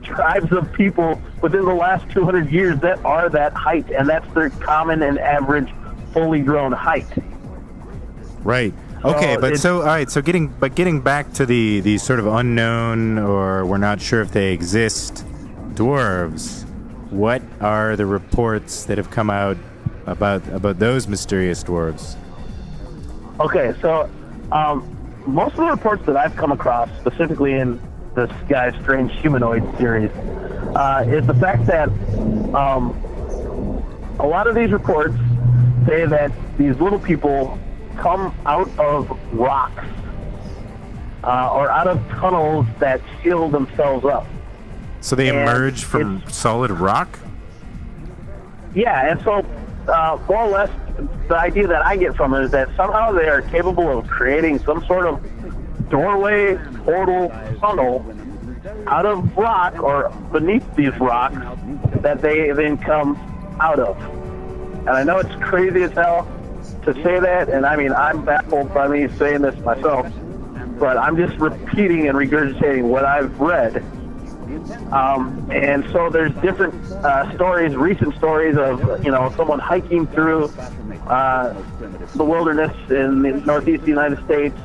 [SPEAKER 5] tribes of people within the last 200 years that are that height, and that's their common and average fully grown height.
[SPEAKER 4] Right. Okay, all right, so getting back to the sort of unknown, or we're not sure if they exist, dwarves, what are the reports that have come out about those mysterious dwarves?
[SPEAKER 5] Okay, so most of the reports that I've come across, specifically in this guy's Strange Humanoid series, is the fact that a lot of these reports say that these little people come out of rocks. or out of tunnels that seal themselves up.
[SPEAKER 4] So they emerge from solid rock?
[SPEAKER 5] Yeah, and so more or less the idea that I get from it is that somehow they are capable of creating some sort of doorway, portal, tunnel out of rock or beneath these rocks that they then come out of. And I know it's crazy as hell to say that, and I mean, I'm baffled by me saying this myself, but I'm just repeating and regurgitating what I've read. And so there's different stories, recent stories of, someone hiking through the wilderness in the northeast United States.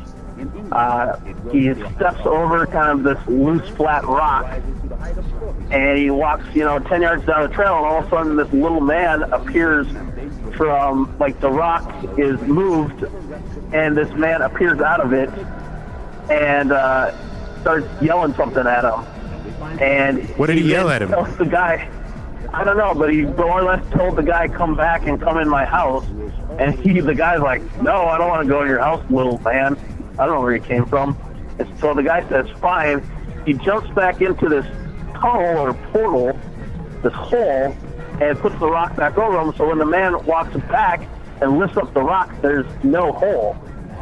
[SPEAKER 5] He steps over kind of this loose, flat rock, and he walks, 10 yards down the trail, and all of a sudden this little man appears from, the rock is moved, and this man appears out of it and starts yelling something at him. And
[SPEAKER 4] what did he yell at him?
[SPEAKER 5] Tells the guy, I don't know, but he more or less told the guy, come back and come in my house. And the guy's like, no, I don't want to go in your house, little man. I don't know where he came from. And so the guy says, fine. He jumps back into this tunnel or portal, this hole, and puts the rock back over him. So when the man walks back and lifts up the rock, there's no hole.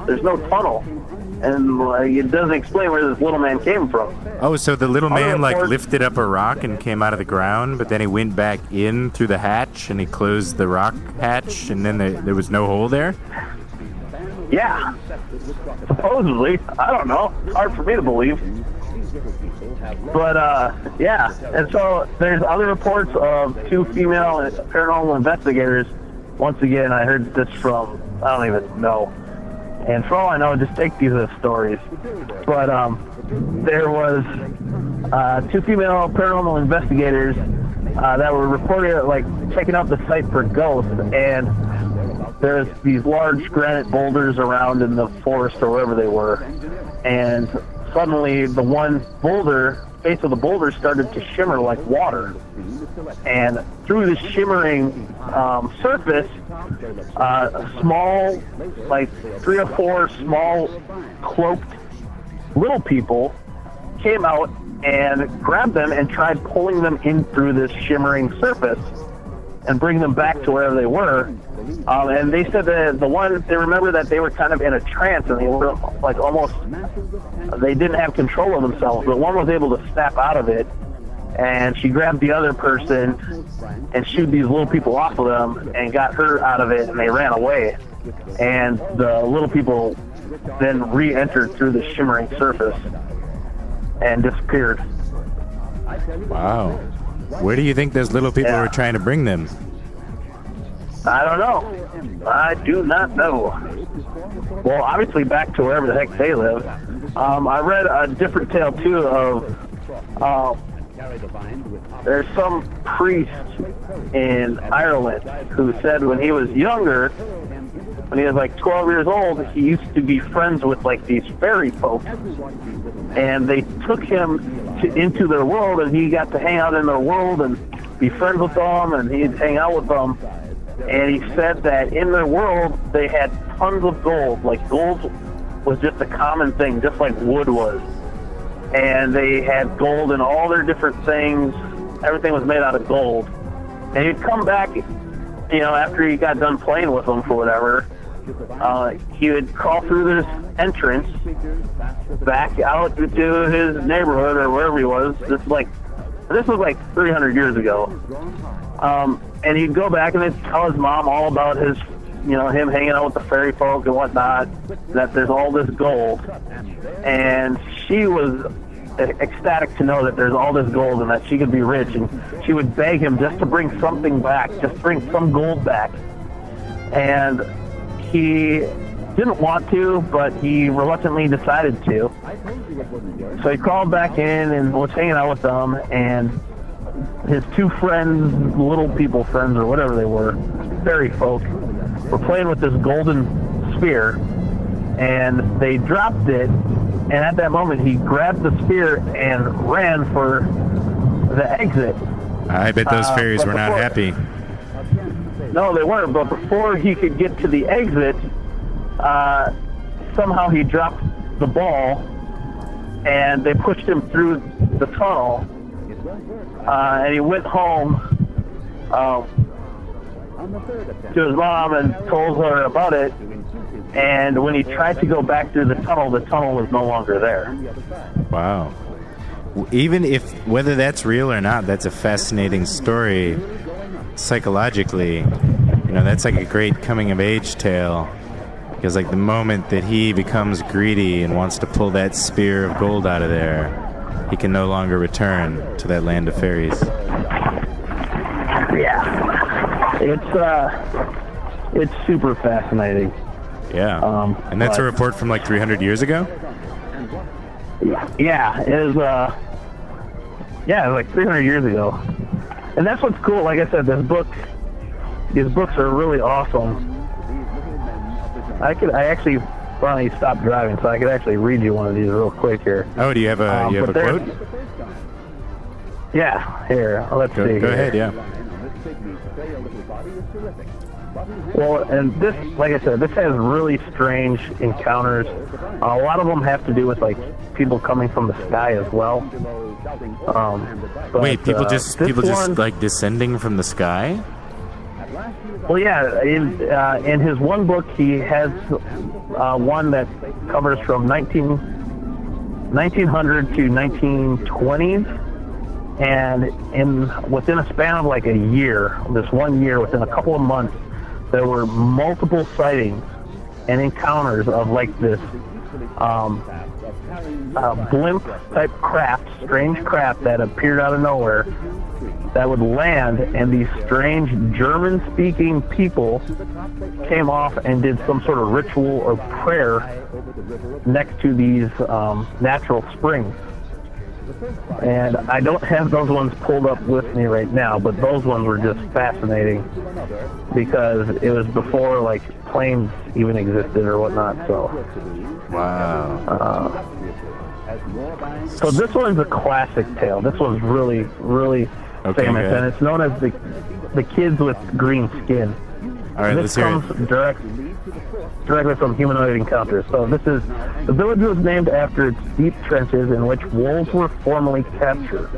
[SPEAKER 5] There's no tunnel. And it doesn't explain where this little man came from.
[SPEAKER 4] Oh, so the little man lifted up a rock and came out of the ground, but then he went back in through the hatch and he closed the rock hatch, and then there was no hole there?
[SPEAKER 5] Yeah. Supposedly. I don't know. It's hard for me to believe. But, yeah. And so there's other reports of 2 female paranormal investigators. Once again, I heard this from, I don't even know. And for all I know, just take these as stories. But there was 2 female paranormal investigators that were reported checking out the site for ghosts, and there's these large granite boulders around in the forest or wherever they were, and suddenly the one face of the boulder started to shimmer like water, and through the shimmering surface, small, 3 or 4 small cloaked little people came out and grabbed them and tried pulling them in through this shimmering surface and bring them back to wherever they were. And they said that they remember that they were kind of in a trance, and they were almost, they didn't have control of themselves, but one was able to snap out of it, and she grabbed the other person and shooed these little people off of them and got her out of it, and they ran away. And the little people then re-entered through the shimmering surface and disappeared.
[SPEAKER 4] Wow. Where do you think those little people were trying to bring them?
[SPEAKER 5] I don't know. I do not know. Well, obviously back to wherever the heck they live. I read a different tale, too, of there's some priest in Ireland who said when he was younger, when he was 12 years old, he used to be friends with these fairy folk, and they took him into their world, and he got to hang out in their world and be friends with them, and he'd hang out with them. And he said that in their world, they had tons of gold. Gold was just a common thing, just like wood was. And they had gold in all their different things. Everything was made out of gold. And he'd come back, after he got done playing with them for whatever, he would crawl through this entrance back out to his neighborhood or wherever he was. This was 300 years ago. And he'd go back and he'd tell his mom all about his, him hanging out with the fairy folk and whatnot, that there's all this gold. And she was ecstatic to know that there's all this gold and that she could be rich. And she would beg him just to bring something back, just bring some gold back. And he didn't want to, but he reluctantly decided to. So he crawled back in and was hanging out with them, and his 2 friends, little people friends or whatever they were, fairy folk, were playing with this golden sphere, and they dropped it, and at that moment he grabbed the sphere and ran for the exit.
[SPEAKER 4] I bet those fairies were not happy.
[SPEAKER 5] No, they weren't, but before he could get to the exit, somehow he dropped the ball and they pushed him through the tunnel, and he went home to his mom and told her about it, and when he tried to go back through the tunnel was no longer there.
[SPEAKER 4] Wow. Even if, whether that's real or not, that's a fascinating story psychologically. You know, that's like a great coming-of-age tale. Because, like, the moment that he becomes greedy and wants to pull that spear of gold out of there, he can no longer return to that land of fairies.
[SPEAKER 5] Yeah. It's super fascinating.
[SPEAKER 4] Yeah. And that's a report from, like, 300 years ago?
[SPEAKER 5] Yeah, it was like 300 years ago. And that's what's cool. Like I said, these books are really awesome. I actually finally stopped driving, so I could actually read you one of these real quick here.
[SPEAKER 4] Oh, do you have a quote?
[SPEAKER 5] Yeah, here. Let's see.
[SPEAKER 4] Go ahead, yeah.
[SPEAKER 5] Well, and this, like I said, this has really strange encounters. A lot of them have to do with, like, people coming from the sky as well.
[SPEAKER 4] Wait, people just like descending from the sky?
[SPEAKER 5] Well, yeah. In his one book, he has one that covers from 1900 to 1920s, and within a span of like a year, this 1 year, within a couple of months, there were multiple sightings and encounters of like this blimp-type craft, strange craft that appeared out of nowhere that would land, and these strange German-speaking people came off and did some sort of ritual or prayer next to these natural springs. And I don't have those ones pulled up with me right now, but those ones were just fascinating because it was before like planes even existed or whatnot. So
[SPEAKER 4] wow.
[SPEAKER 5] So this one's a classic tale. This one's really, really famous,
[SPEAKER 4] good.
[SPEAKER 5] and it's known as the kids with green skin.
[SPEAKER 4] All right, let's hear it.
[SPEAKER 5] This comes directly from Humanoid Encounters. So the village was named after its deep trenches in which wolves were formerly captured.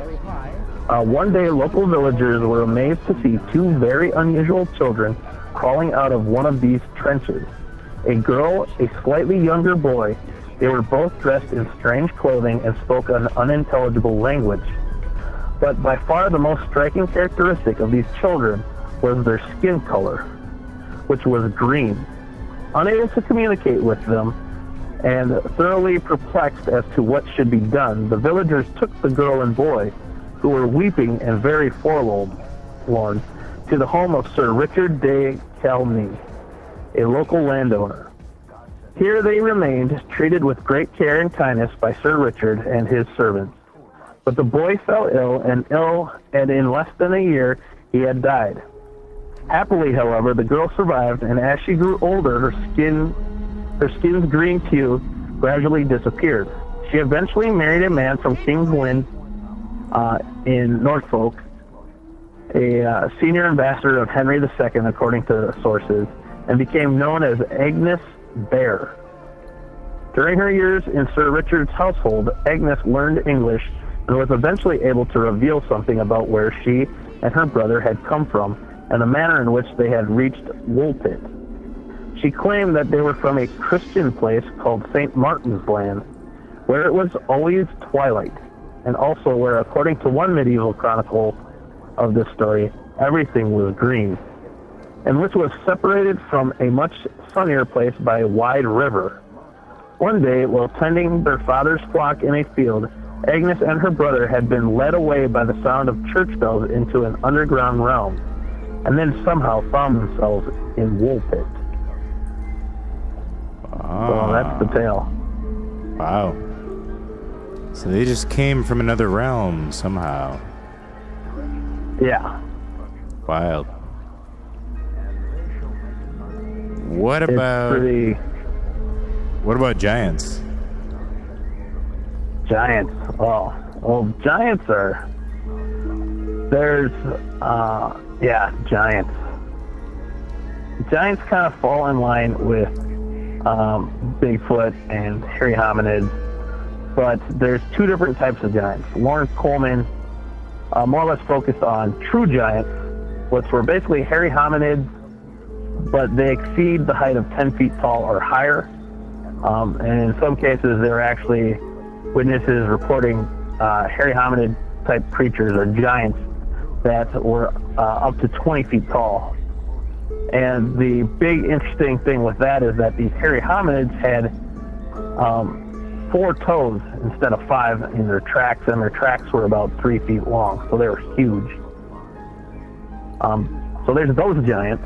[SPEAKER 5] One day, local villagers were amazed to see two very unusual children crawling out of one of these trenches. A girl, a slightly younger boy. They were both dressed in strange clothing and spoke an unintelligible language. But by far the most striking characteristic of these children was their skin color, which was green. Unable to communicate with them and thoroughly perplexed as to what should be done, the villagers took the girl and boy, who were weeping and very forlorn, to the home of Sir Richard de Calny, a local landowner. Here they remained, treated with great care and kindness by Sir Richard and his servants. But the boy fell ill, and in less than a year he had died. Happily, however, the girl survived, and as she grew older, her skin's green hue gradually disappeared. She eventually married a man from King's Lynn in Norfolk, a senior ambassador of Henry II, according to sources, and became known as Agnes Bear. During her years in Sir Richard's household, Agnes learned English and was eventually able to reveal something about where she and her brother had come from and the manner in which they had reached Woolpit. She claimed that they were from a Christian place called St. Martin's Land, where it was always twilight, and also where, according to one medieval chronicle of this story, everything was green, and which was separated from a much sunnier place by a wide river. One day, while tending their father's flock in a field, Agnes and her brother had been led away by the sound of church bells into an underground realm, and then somehow found themselves in Woolpit. So that's the tale.
[SPEAKER 4] Wow. So they just came from another realm somehow.
[SPEAKER 5] Yeah.
[SPEAKER 4] Wild. What about giants?
[SPEAKER 5] Giants. Oh, well, giants are... There's, giants. Giants kind of fall in line with Bigfoot and hairy hominids. but there's two different types of giants. Lawrence Coleman more or less focused on true giants, which were basically hairy hominids, but they exceed the height of 10 feet tall or higher. And in some cases, there are actually witnesses reporting hairy hominid type creatures or giants that were up to 20 feet tall. And the big interesting thing with that is that these hairy hominids had 4 toes instead of 5 in their tracks, and their tracks were about 3 feet long, so they were huge. So there's those giants,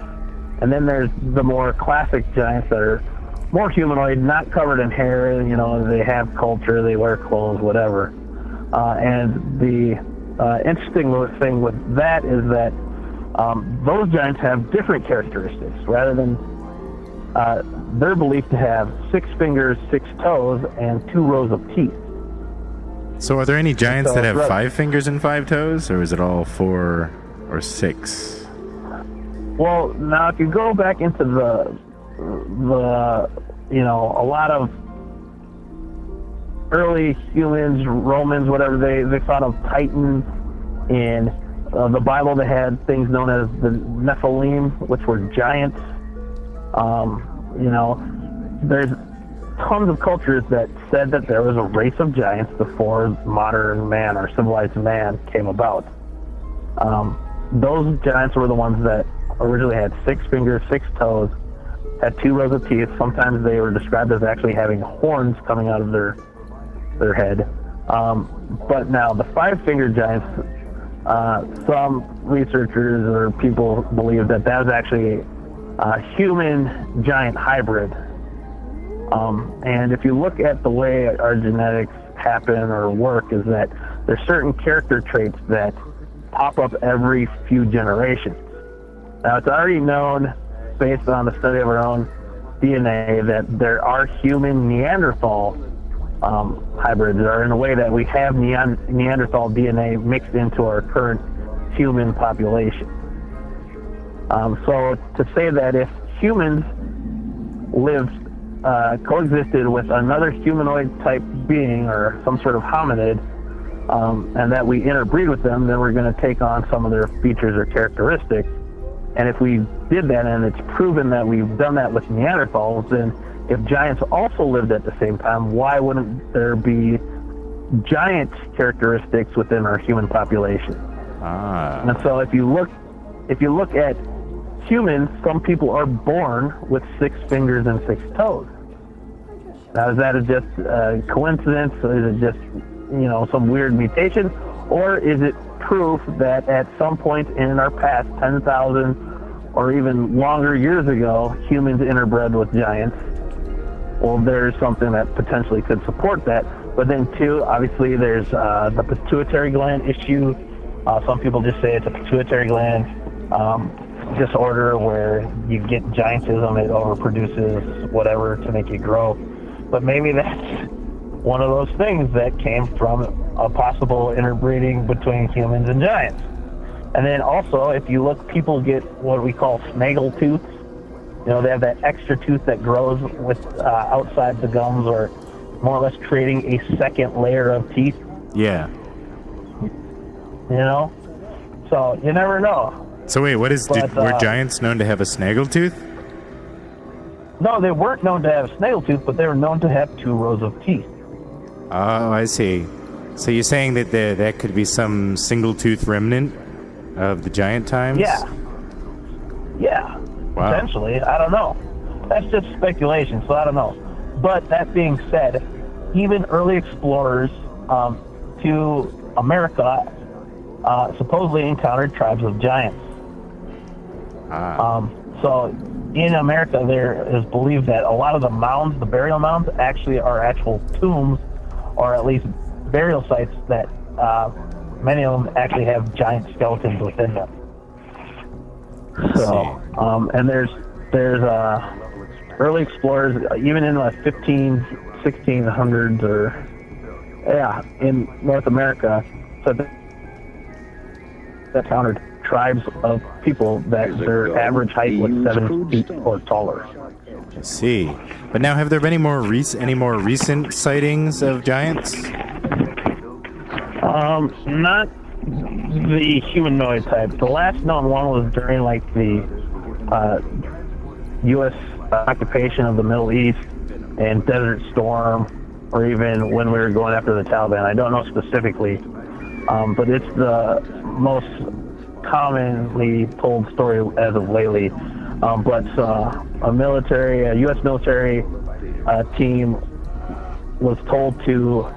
[SPEAKER 5] and then there's the more classic giants that are more humanoid, not covered in hair. You know, they have culture, they wear clothes, whatever. And the interesting thing with that is that those giants have different characteristics. Rather than they're believed to have 6 fingers, 6 toes, and 2 rows of teeth.
[SPEAKER 4] So are there any giants that have 5 fingers and 5 toes, or is it all 4 or 6?
[SPEAKER 5] Well, now if you go back into the you know, a lot of early humans, Romans, whatever, they thought of Titans. In the Bible, they had things known as the Nephilim, which were giants. You know, there's tons of cultures that said that there was a race of giants before modern man or civilized man came about. Those giants were the ones that originally had 6 fingers, 6 toes, had 2 rows of teeth. Sometimes they were described as actually having horns coming out of their head. But now the 5-fingered giants, some researchers or people believe that that was actually a human giant hybrid. And if you look at the way our genetics happen or work, is that there's certain character traits that pop up every few generations. Now, it's already known, based on the study of our own DNA, that there are human Neanderthal hybrids, or in a way that we have Neanderthal DNA mixed into our current human population. So to say that if humans coexisted with another humanoid type being or some sort of hominid, and that we interbreed with them, then we're going to take on some of their features or characteristics. And if we did that, and it's proven that we've done that with Neanderthals, then if giants also lived at the same time, why wouldn't there be giant characteristics within our human population? And so if you look at humans, some people are born with 6 fingers and 6 toes. Now, is that just a coincidence? Or is it just, you know, some weird mutation? Or is it proof that at some point in our past, 10,000 or even longer years ago, humans interbred with giants? Well, there's something that potentially could support that. But then, too, obviously, there's the pituitary gland issue. Some people just say it's a pituitary gland disorder where you get giantism, it overproduces whatever to make you grow. But maybe that's one of those things that came from a possible interbreeding between humans and giants. And then also, if you look, people get what we call snaggletooths. You know, they have that extra tooth that grows with outside the gums, or more or less creating a second layer of teeth.
[SPEAKER 4] Yeah.
[SPEAKER 5] You know? So, you never know.
[SPEAKER 4] So wait, were giants known to have a snaggletooth?
[SPEAKER 5] No, they weren't known to have a snaggletooth, but they were known to have 2 rows of teeth.
[SPEAKER 4] Oh, I see. So you're saying that that could be some single-tooth remnant of the giant times?
[SPEAKER 5] Yeah. Wow. Potentially. I don't know. That's just speculation, so I don't know. But that being said, even early explorers to America supposedly encountered tribes of giants. So in America, there is believed that a lot of the mounds, the burial mounds, actually are actual tombs, or at least burial sites that many of them actually have giant skeletons within them. So, and there's early explorers, even in the 1600s, or in North America, so that encountered tribes of people that their average height was 7 feet or taller.
[SPEAKER 4] I see. But now, have there been any more recent sightings of giants?
[SPEAKER 5] Not the humanoid type. The last known one was during like the U.S. occupation of the Middle East and Desert Storm, or even when we were going after the Taliban. I don't know specifically, but it's the most commonly told story as of lately. But a U.S. military team was told to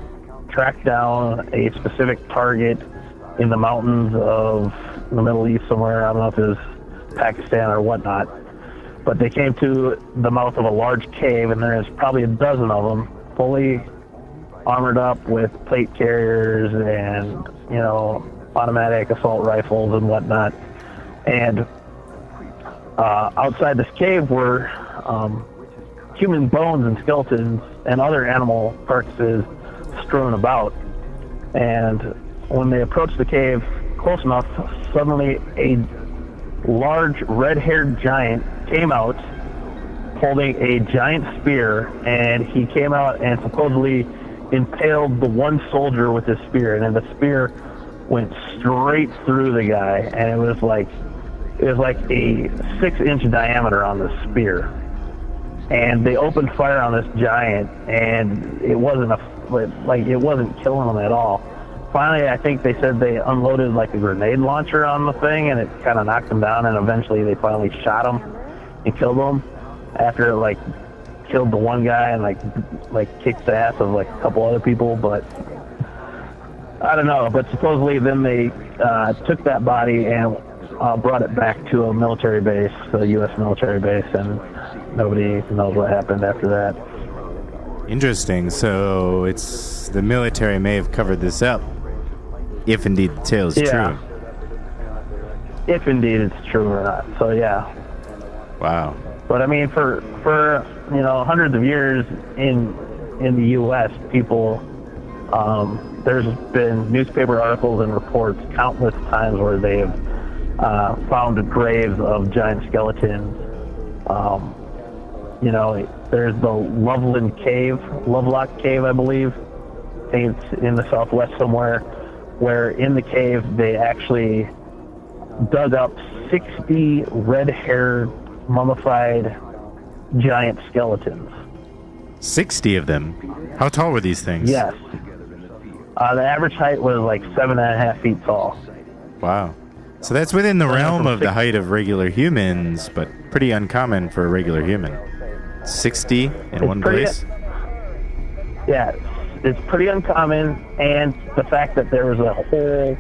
[SPEAKER 5] track down a specific target in the mountains of the Middle East somewhere. I don't know if it was Pakistan or whatnot. But they came to the mouth of a large cave, and there's probably a dozen of them, fully armored up with plate carriers and, automatic assault rifles and whatnot. And outside this cave were human bones and skeletons and other animal carcasses strewn about. And when they approached the cave close enough, suddenly a large red-haired giant came out holding a giant spear, and he came out and supposedly impaled the one soldier with his spear, and then the spear went straight through the guy, and it was like a 6-inch diameter on the spear. And they opened fire on this giant, and it wasn't killing him at all. Finally, I think they said they unloaded like a grenade launcher on the thing, and it kind of knocked him down, and eventually they finally shot him and killed him after it killed the one guy and kicked the ass of a couple other people. But I don't know. But supposedly then they took that body and brought it back to a military base, a U.S. military base, and nobody knows what happened after that.
[SPEAKER 4] Interesting. So it's the military may have covered this up, if indeed the tale is true.
[SPEAKER 5] If indeed it's true or not. So yeah.
[SPEAKER 4] Wow.
[SPEAKER 5] But I mean, for hundreds of years in the U.S., people, there's been newspaper articles and reports countless times where they have found graves of giant skeletons. There's the Lovelock Cave, I believe. I think it's in the southwest somewhere, where in the cave they actually dug up 60 red-haired, mummified giant skeletons.
[SPEAKER 4] 60 of them? How tall were these things?
[SPEAKER 5] Yes. The average height was 7.5 feet tall.
[SPEAKER 4] Wow. So that's within the realm of the height of regular humans, but pretty uncommon for a regular human. 60 in one place?
[SPEAKER 5] Yeah, it's pretty uncommon, and the fact that there was a whole,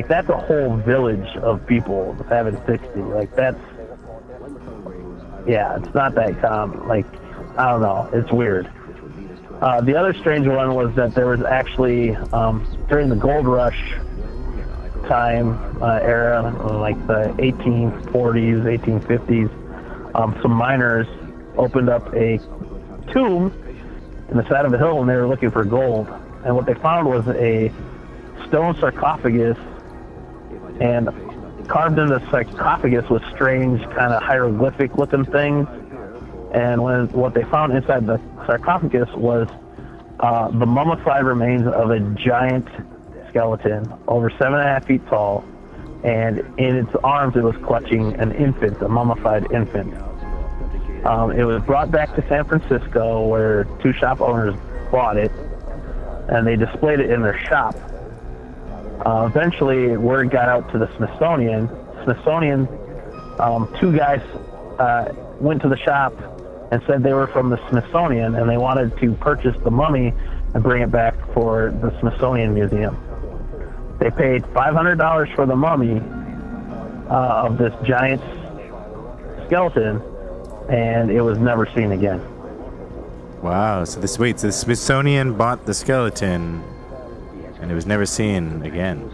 [SPEAKER 5] that's a whole village of people having 60. It's not that common. I don't know, it's weird. The other strange one was that there was actually, during the gold rush time era, the 1840s, 1850s, some miners opened up a tomb in the side of a hill, and they were looking for gold. And what they found was a stone sarcophagus, and carved into the sarcophagus was strange kind of hieroglyphic-looking things. And what they found inside the sarcophagus was the mummified remains of a giant skeleton, over 7.5 feet tall, and in its arms it was clutching an infant, a mummified infant. It was brought back to San Francisco, where two shop owners bought it, and they displayed it in their shop. Eventually, word got out to the Smithsonian. Two guys went to the shop and said they were from the Smithsonian, and they wanted to purchase the mummy and bring it back for the Smithsonian Museum. They paid $500 for the mummy of this giant skeleton, and it was never seen again.
[SPEAKER 4] Wow. So the Smithsonian bought the skeleton, and it was never seen again.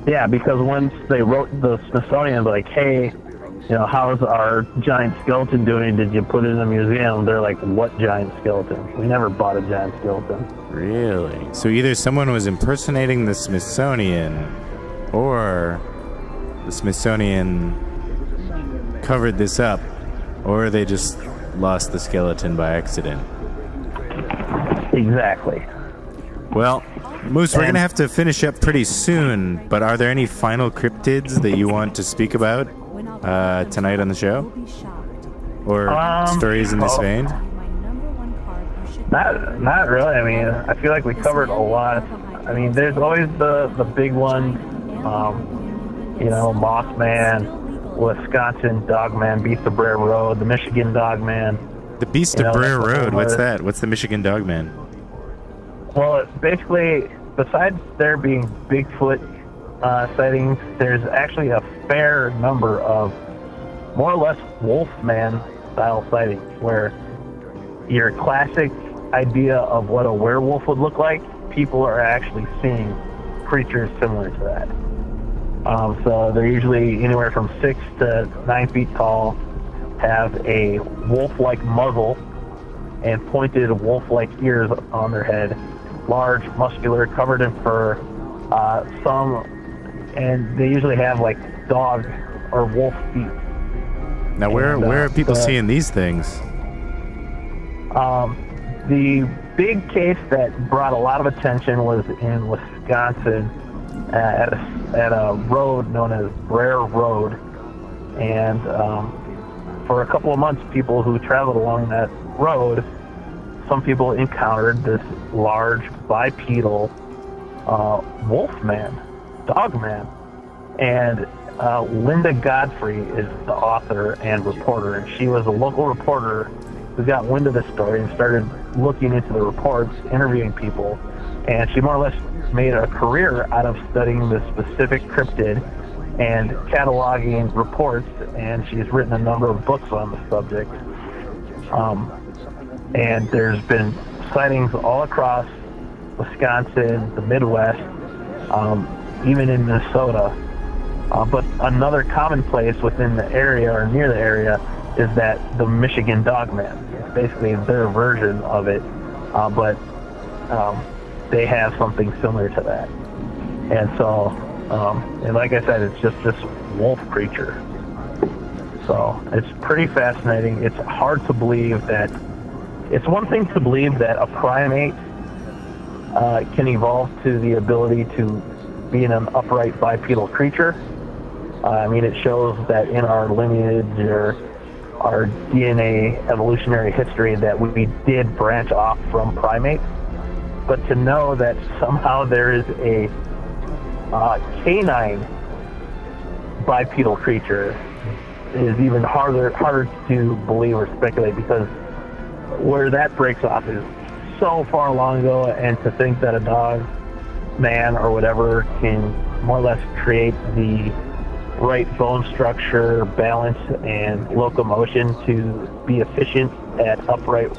[SPEAKER 5] Yeah, because once they wrote the Smithsonian, hey, how's our giant skeleton doing? Did you put it in a museum? They're like, what giant skeleton? We never bought a giant skeleton.
[SPEAKER 4] Really? So either someone was impersonating the Smithsonian, or the Smithsonian covered this up, or they just lost the skeleton by accident.
[SPEAKER 5] Exactly.
[SPEAKER 4] Well, Moose, we're going to have to finish up pretty soon, but are there any final cryptids that you want to speak about tonight on the show? Or stories in this vein?
[SPEAKER 5] Not really. I mean, I feel like we covered a lot. I mean, there's always the big ones, Mothman, Wisconsin Dogman, Beast of Brer Road, the Michigan Dogman.
[SPEAKER 4] The Beast of Brer Road, what's that? What's the Michigan Dogman?
[SPEAKER 5] Well, basically, besides there being Bigfoot sightings, there's actually a fair number of more or less Wolfman-style sightings, where your classic idea of what a werewolf would look like, people are actually seeing creatures similar to that. So they're usually anywhere from 6 to 9 feet tall, have a wolf-like muzzle and pointed wolf-like ears on their head, large, muscular, covered in fur, and they usually have like dog or wolf feet.
[SPEAKER 4] Now, where are people seeing these things?
[SPEAKER 5] The big case that brought a lot of attention was in Wisconsin at a road known as Brer Road, and for a couple of months, people who traveled along that road, some people encountered this large bipedal wolfman, dogman, and Linda Godfrey is the author and reporter, and she was a local reporter who got wind of this story and started looking into the reports, interviewing people, and she more or less made a career out of studying this specific cryptid and cataloging reports, and she's written a number of books on the subject. And there's been sightings all across Wisconsin, the Midwest, even in Minnesota. But another common place within the area or near the area is that the Michigan Dogman. It's basically their version of it, but they have something similar to that. And so, and like I said, it's just this wolf creature. So it's pretty fascinating. It's hard to believe that. It's one thing to believe that a primate can evolve to the ability to be an upright bipedal creature. I mean, it shows that in our lineage or our DNA evolutionary history that we did branch off from primates. But to know that somehow there is a canine bipedal creature is even harder to believe or speculate, because where that breaks off is so far long ago, and to think that a dog, man, or whatever can more or less create the right bone structure, balance, and locomotion to be efficient at upright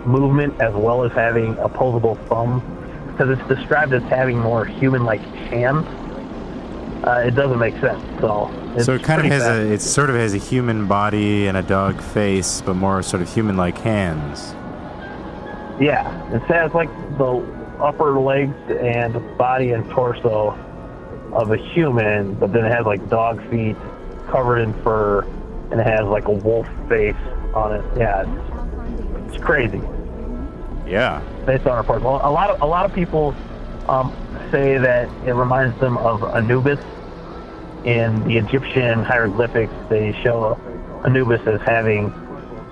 [SPEAKER 5] movement, as well as having opposable thumbs, because it's described as having more human-like hands. It doesn't make sense. So
[SPEAKER 4] it kind of has sort of has a human body and a dog face, but more sort of human-like hands.
[SPEAKER 5] Yeah, it has like the upper legs and body and torso of a human, but then it has like dog feet covered in fur, and it has like a wolf face on it. Yeah, it's crazy.
[SPEAKER 4] Yeah.
[SPEAKER 5] Based on reports, well, a lot of people say that it reminds them of Anubis. In the Egyptian hieroglyphics, they show Anubis as having,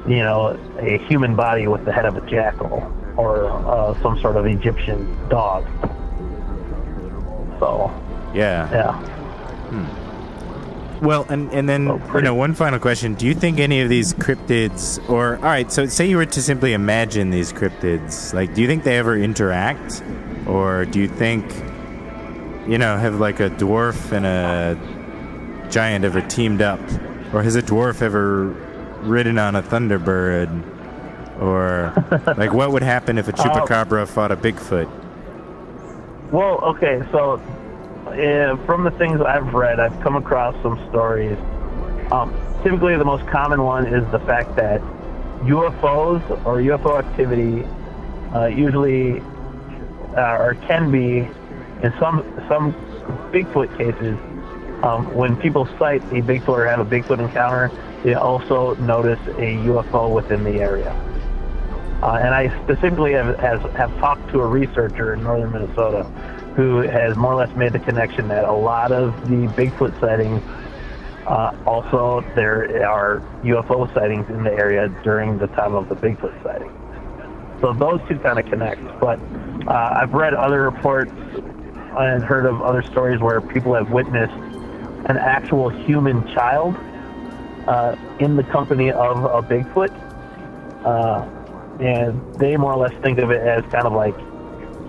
[SPEAKER 5] a human body with the head of a jackal or some sort of Egyptian dog. So.
[SPEAKER 4] Yeah.
[SPEAKER 5] Yeah.
[SPEAKER 4] Well, and then, one final question. Do you think any of these cryptids, all right, so say you were to simply imagine these cryptids, like, do you think they ever interact? Or do you think, have like a dwarf and a giant ever teamed up? Or has a dwarf ever ridden on a thunderbird? Or, like, what would happen if a chupacabra fought a Bigfoot?
[SPEAKER 5] Well, okay, so from the things I've read, I've come across some stories. Typically, the most common one is the fact that UFOs or UFO activity usually or can be, in some Bigfoot cases, When people sight a Bigfoot or have a Bigfoot encounter, they also notice a UFO within the area. And I specifically have talked to a researcher in northern Minnesota who has more or less made the connection that a lot of the Bigfoot sightings, also there are UFO sightings in the area during the time of the Bigfoot sighting. So those two kind of connect. But I've read other reports and heard of other stories where people have witnessed an actual human child in the company of a Bigfoot. And they more or less think of it as kind of like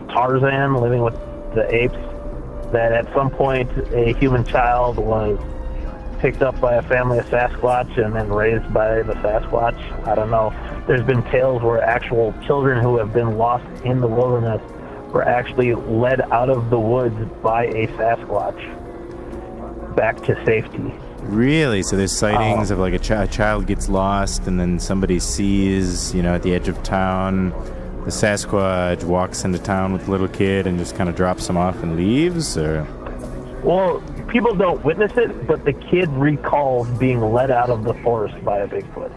[SPEAKER 5] Tarzan living with the apes, that at some point a human child was picked up by a family of Sasquatch and then raised by the Sasquatch. I don't know. There's been tales where actual children who have been lost in the wilderness were actually led out of the woods by a Sasquatch back to safety.
[SPEAKER 4] Really? So there's sightings of like a child gets lost and then somebody sees, at the edge of town, the Sasquatch walks into town with a little kid and just kind of drops him off and leaves? Or?
[SPEAKER 5] Well, people don't witness it, but the kid recalls being led out of the forest by a Bigfoot.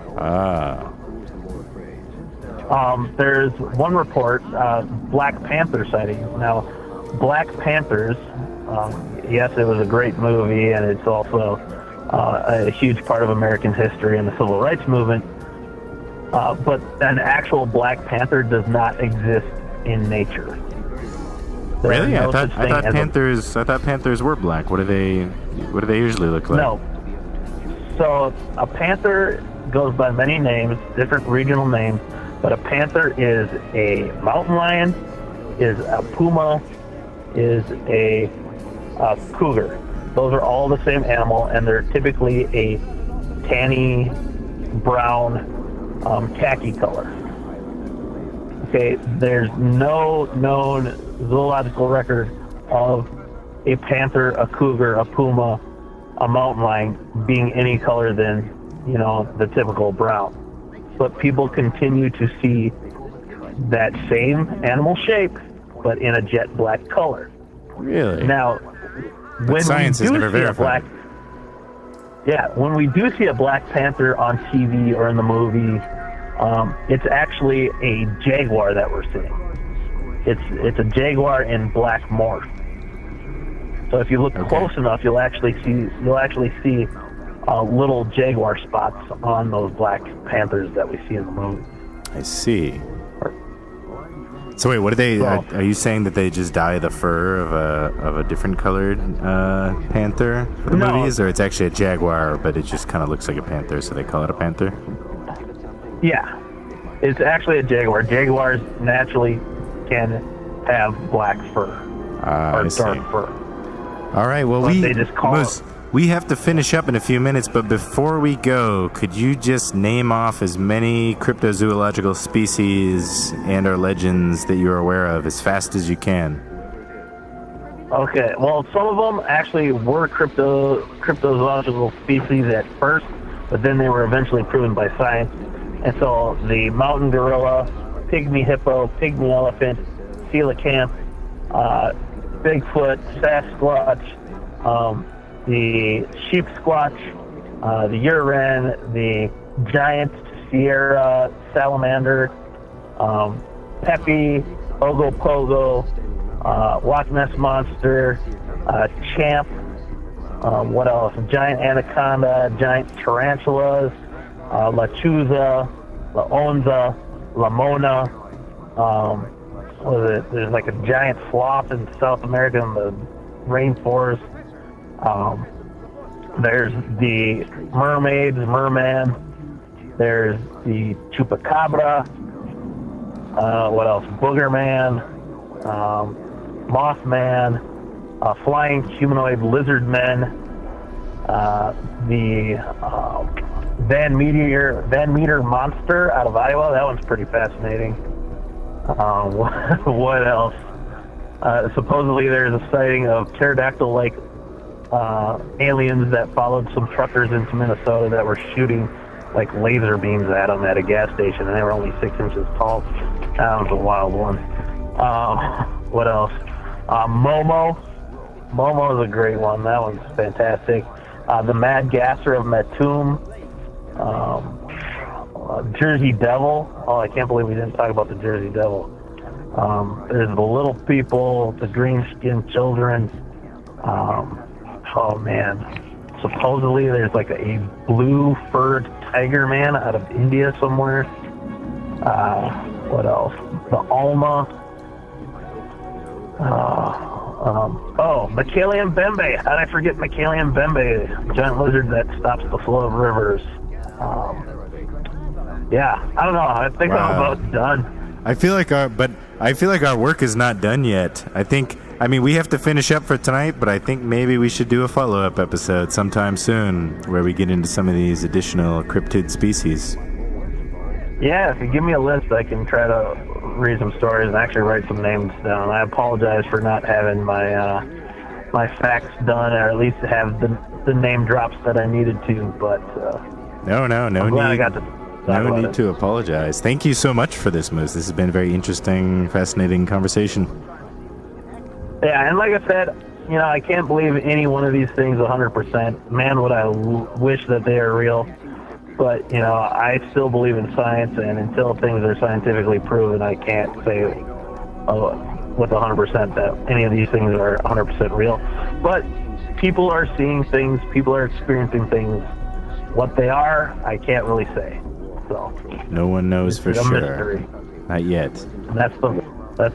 [SPEAKER 5] There's one report, Black Panther sightings. Now, Black Panthers, yes, it was a great movie, and it's also a huge part of American history and the civil rights movement. But an actual Black Panther does not exist in nature.
[SPEAKER 4] Really? I thought panthers were black. What do they usually look like?
[SPEAKER 5] No. So a panther goes by many names, different regional names, but a panther is a mountain lion, is a puma, is a cougar. Those are all the same animal, and they're typically a tanny brown khaki color. Okay, there's no known zoological record of a panther, a cougar, a puma, a mountain lion being any color than, the typical brown. But people continue to see that same animal shape, but in a jet black color.
[SPEAKER 4] Really?
[SPEAKER 5] Now, when
[SPEAKER 4] science
[SPEAKER 5] we
[SPEAKER 4] has
[SPEAKER 5] do
[SPEAKER 4] never
[SPEAKER 5] see
[SPEAKER 4] verified.
[SPEAKER 5] when we do see a Black Panther on TV or in the movies, it's actually a jaguar that we're seeing. It's a jaguar in black morph. So if you look close enough, you'll actually see little jaguar spots on those Black Panthers that we see in the movie.
[SPEAKER 4] I see. So wait, what do they? Are you saying that they just dye the fur of a different colored panther for the movies, or it's actually a jaguar, but it just kind of looks like a panther, so they call it a panther?
[SPEAKER 5] Yeah, it's actually a jaguar. Jaguars naturally can have black fur or dark fur.
[SPEAKER 4] All right, well, we have to finish up in a few minutes, but before we go, could you just name off as many cryptozoological species and or legends that you're aware of as fast as you can?
[SPEAKER 5] Okay, well, some of them actually were cryptozoological species at first, but then they were eventually proven by science. And so the mountain gorilla, pygmy hippo, pygmy elephant, coelacanth, Bigfoot, Sasquatch, the sheep squatch, the Uran, the giant Sierra salamander, Pepe, Ogopogo, Loch Ness monster, Champ, what else? Giant anaconda, giant tarantulas, Lechuza, Laonza, Lamona. What is it? There's like a giant sloth in South America in the rainforest. There's the mermaids, merman. There's the chupacabra. What else? Boogerman, Mothman, flying humanoid lizard men. The Van Meter monster out of Iowa. That one's pretty fascinating. What else? Supposedly there's a sighting of pterodactyl-like aliens that followed some truckers into Minnesota that were shooting like laser beams at them at a gas station, and they were only 6 inches tall. That was a wild one. What else? Momo, Momo's a great one. That one's fantastic. The Mad Gasser of Matum. Jersey Devil. Oh, I can't believe we didn't talk about the Jersey Devil. There's the Little People, the Green-Skinned Children. Oh, man. Supposedly there's like a blue-furred tiger man out of India somewhere. What else? The Alma. Macalian Bembe. How did I forget Macalian Bembe? Giant lizard that stops the flow of rivers. Yeah, I don't know. I think I'm about done.
[SPEAKER 4] I feel like our work is not done yet. I mean, we have to finish up for tonight, but I think maybe we should do a follow-up episode sometime soon where we get into some of these additional cryptid species.
[SPEAKER 5] Yeah, if you give me a list, I can try to read some stories and actually write some names down. I apologize for not having my my facts done, or at least have the name drops that I needed to. But
[SPEAKER 4] no need to apologize. Thank you so much for this, Moose. This has been a very interesting, fascinating conversation.
[SPEAKER 5] Yeah, and like I said, I can't believe any one of these things 100%. Man, would I wish that they are real. But, I still believe in science, and until things are scientifically proven, I can't say with 100% that any of these things are 100% real. But people are seeing things, people are experiencing things. What they are, I can't really say. So
[SPEAKER 4] no one knows for sure. Mystery. Not yet.
[SPEAKER 5] And that's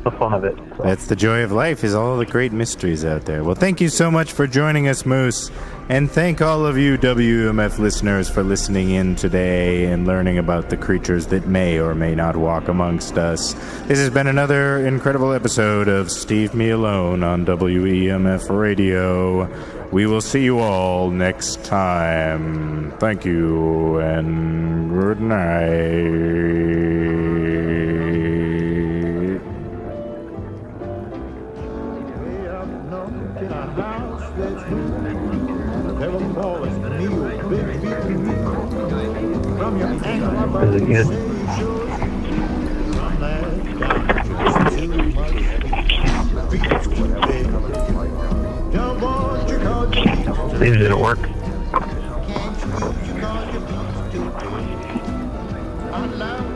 [SPEAKER 5] the fun of it. So.
[SPEAKER 4] That's the joy of life, is all the great mysteries out there. Well, thank you so much for joining us, Moose. And thank all of you WMF listeners for listening in today and learning about the creatures that may or may not walk amongst us. This has been another incredible episode of Steve Me Alone on WEMF Radio. We will see you all next time. Thank you and good night.
[SPEAKER 5] Is it good? These didn't work.
[SPEAKER 6] I love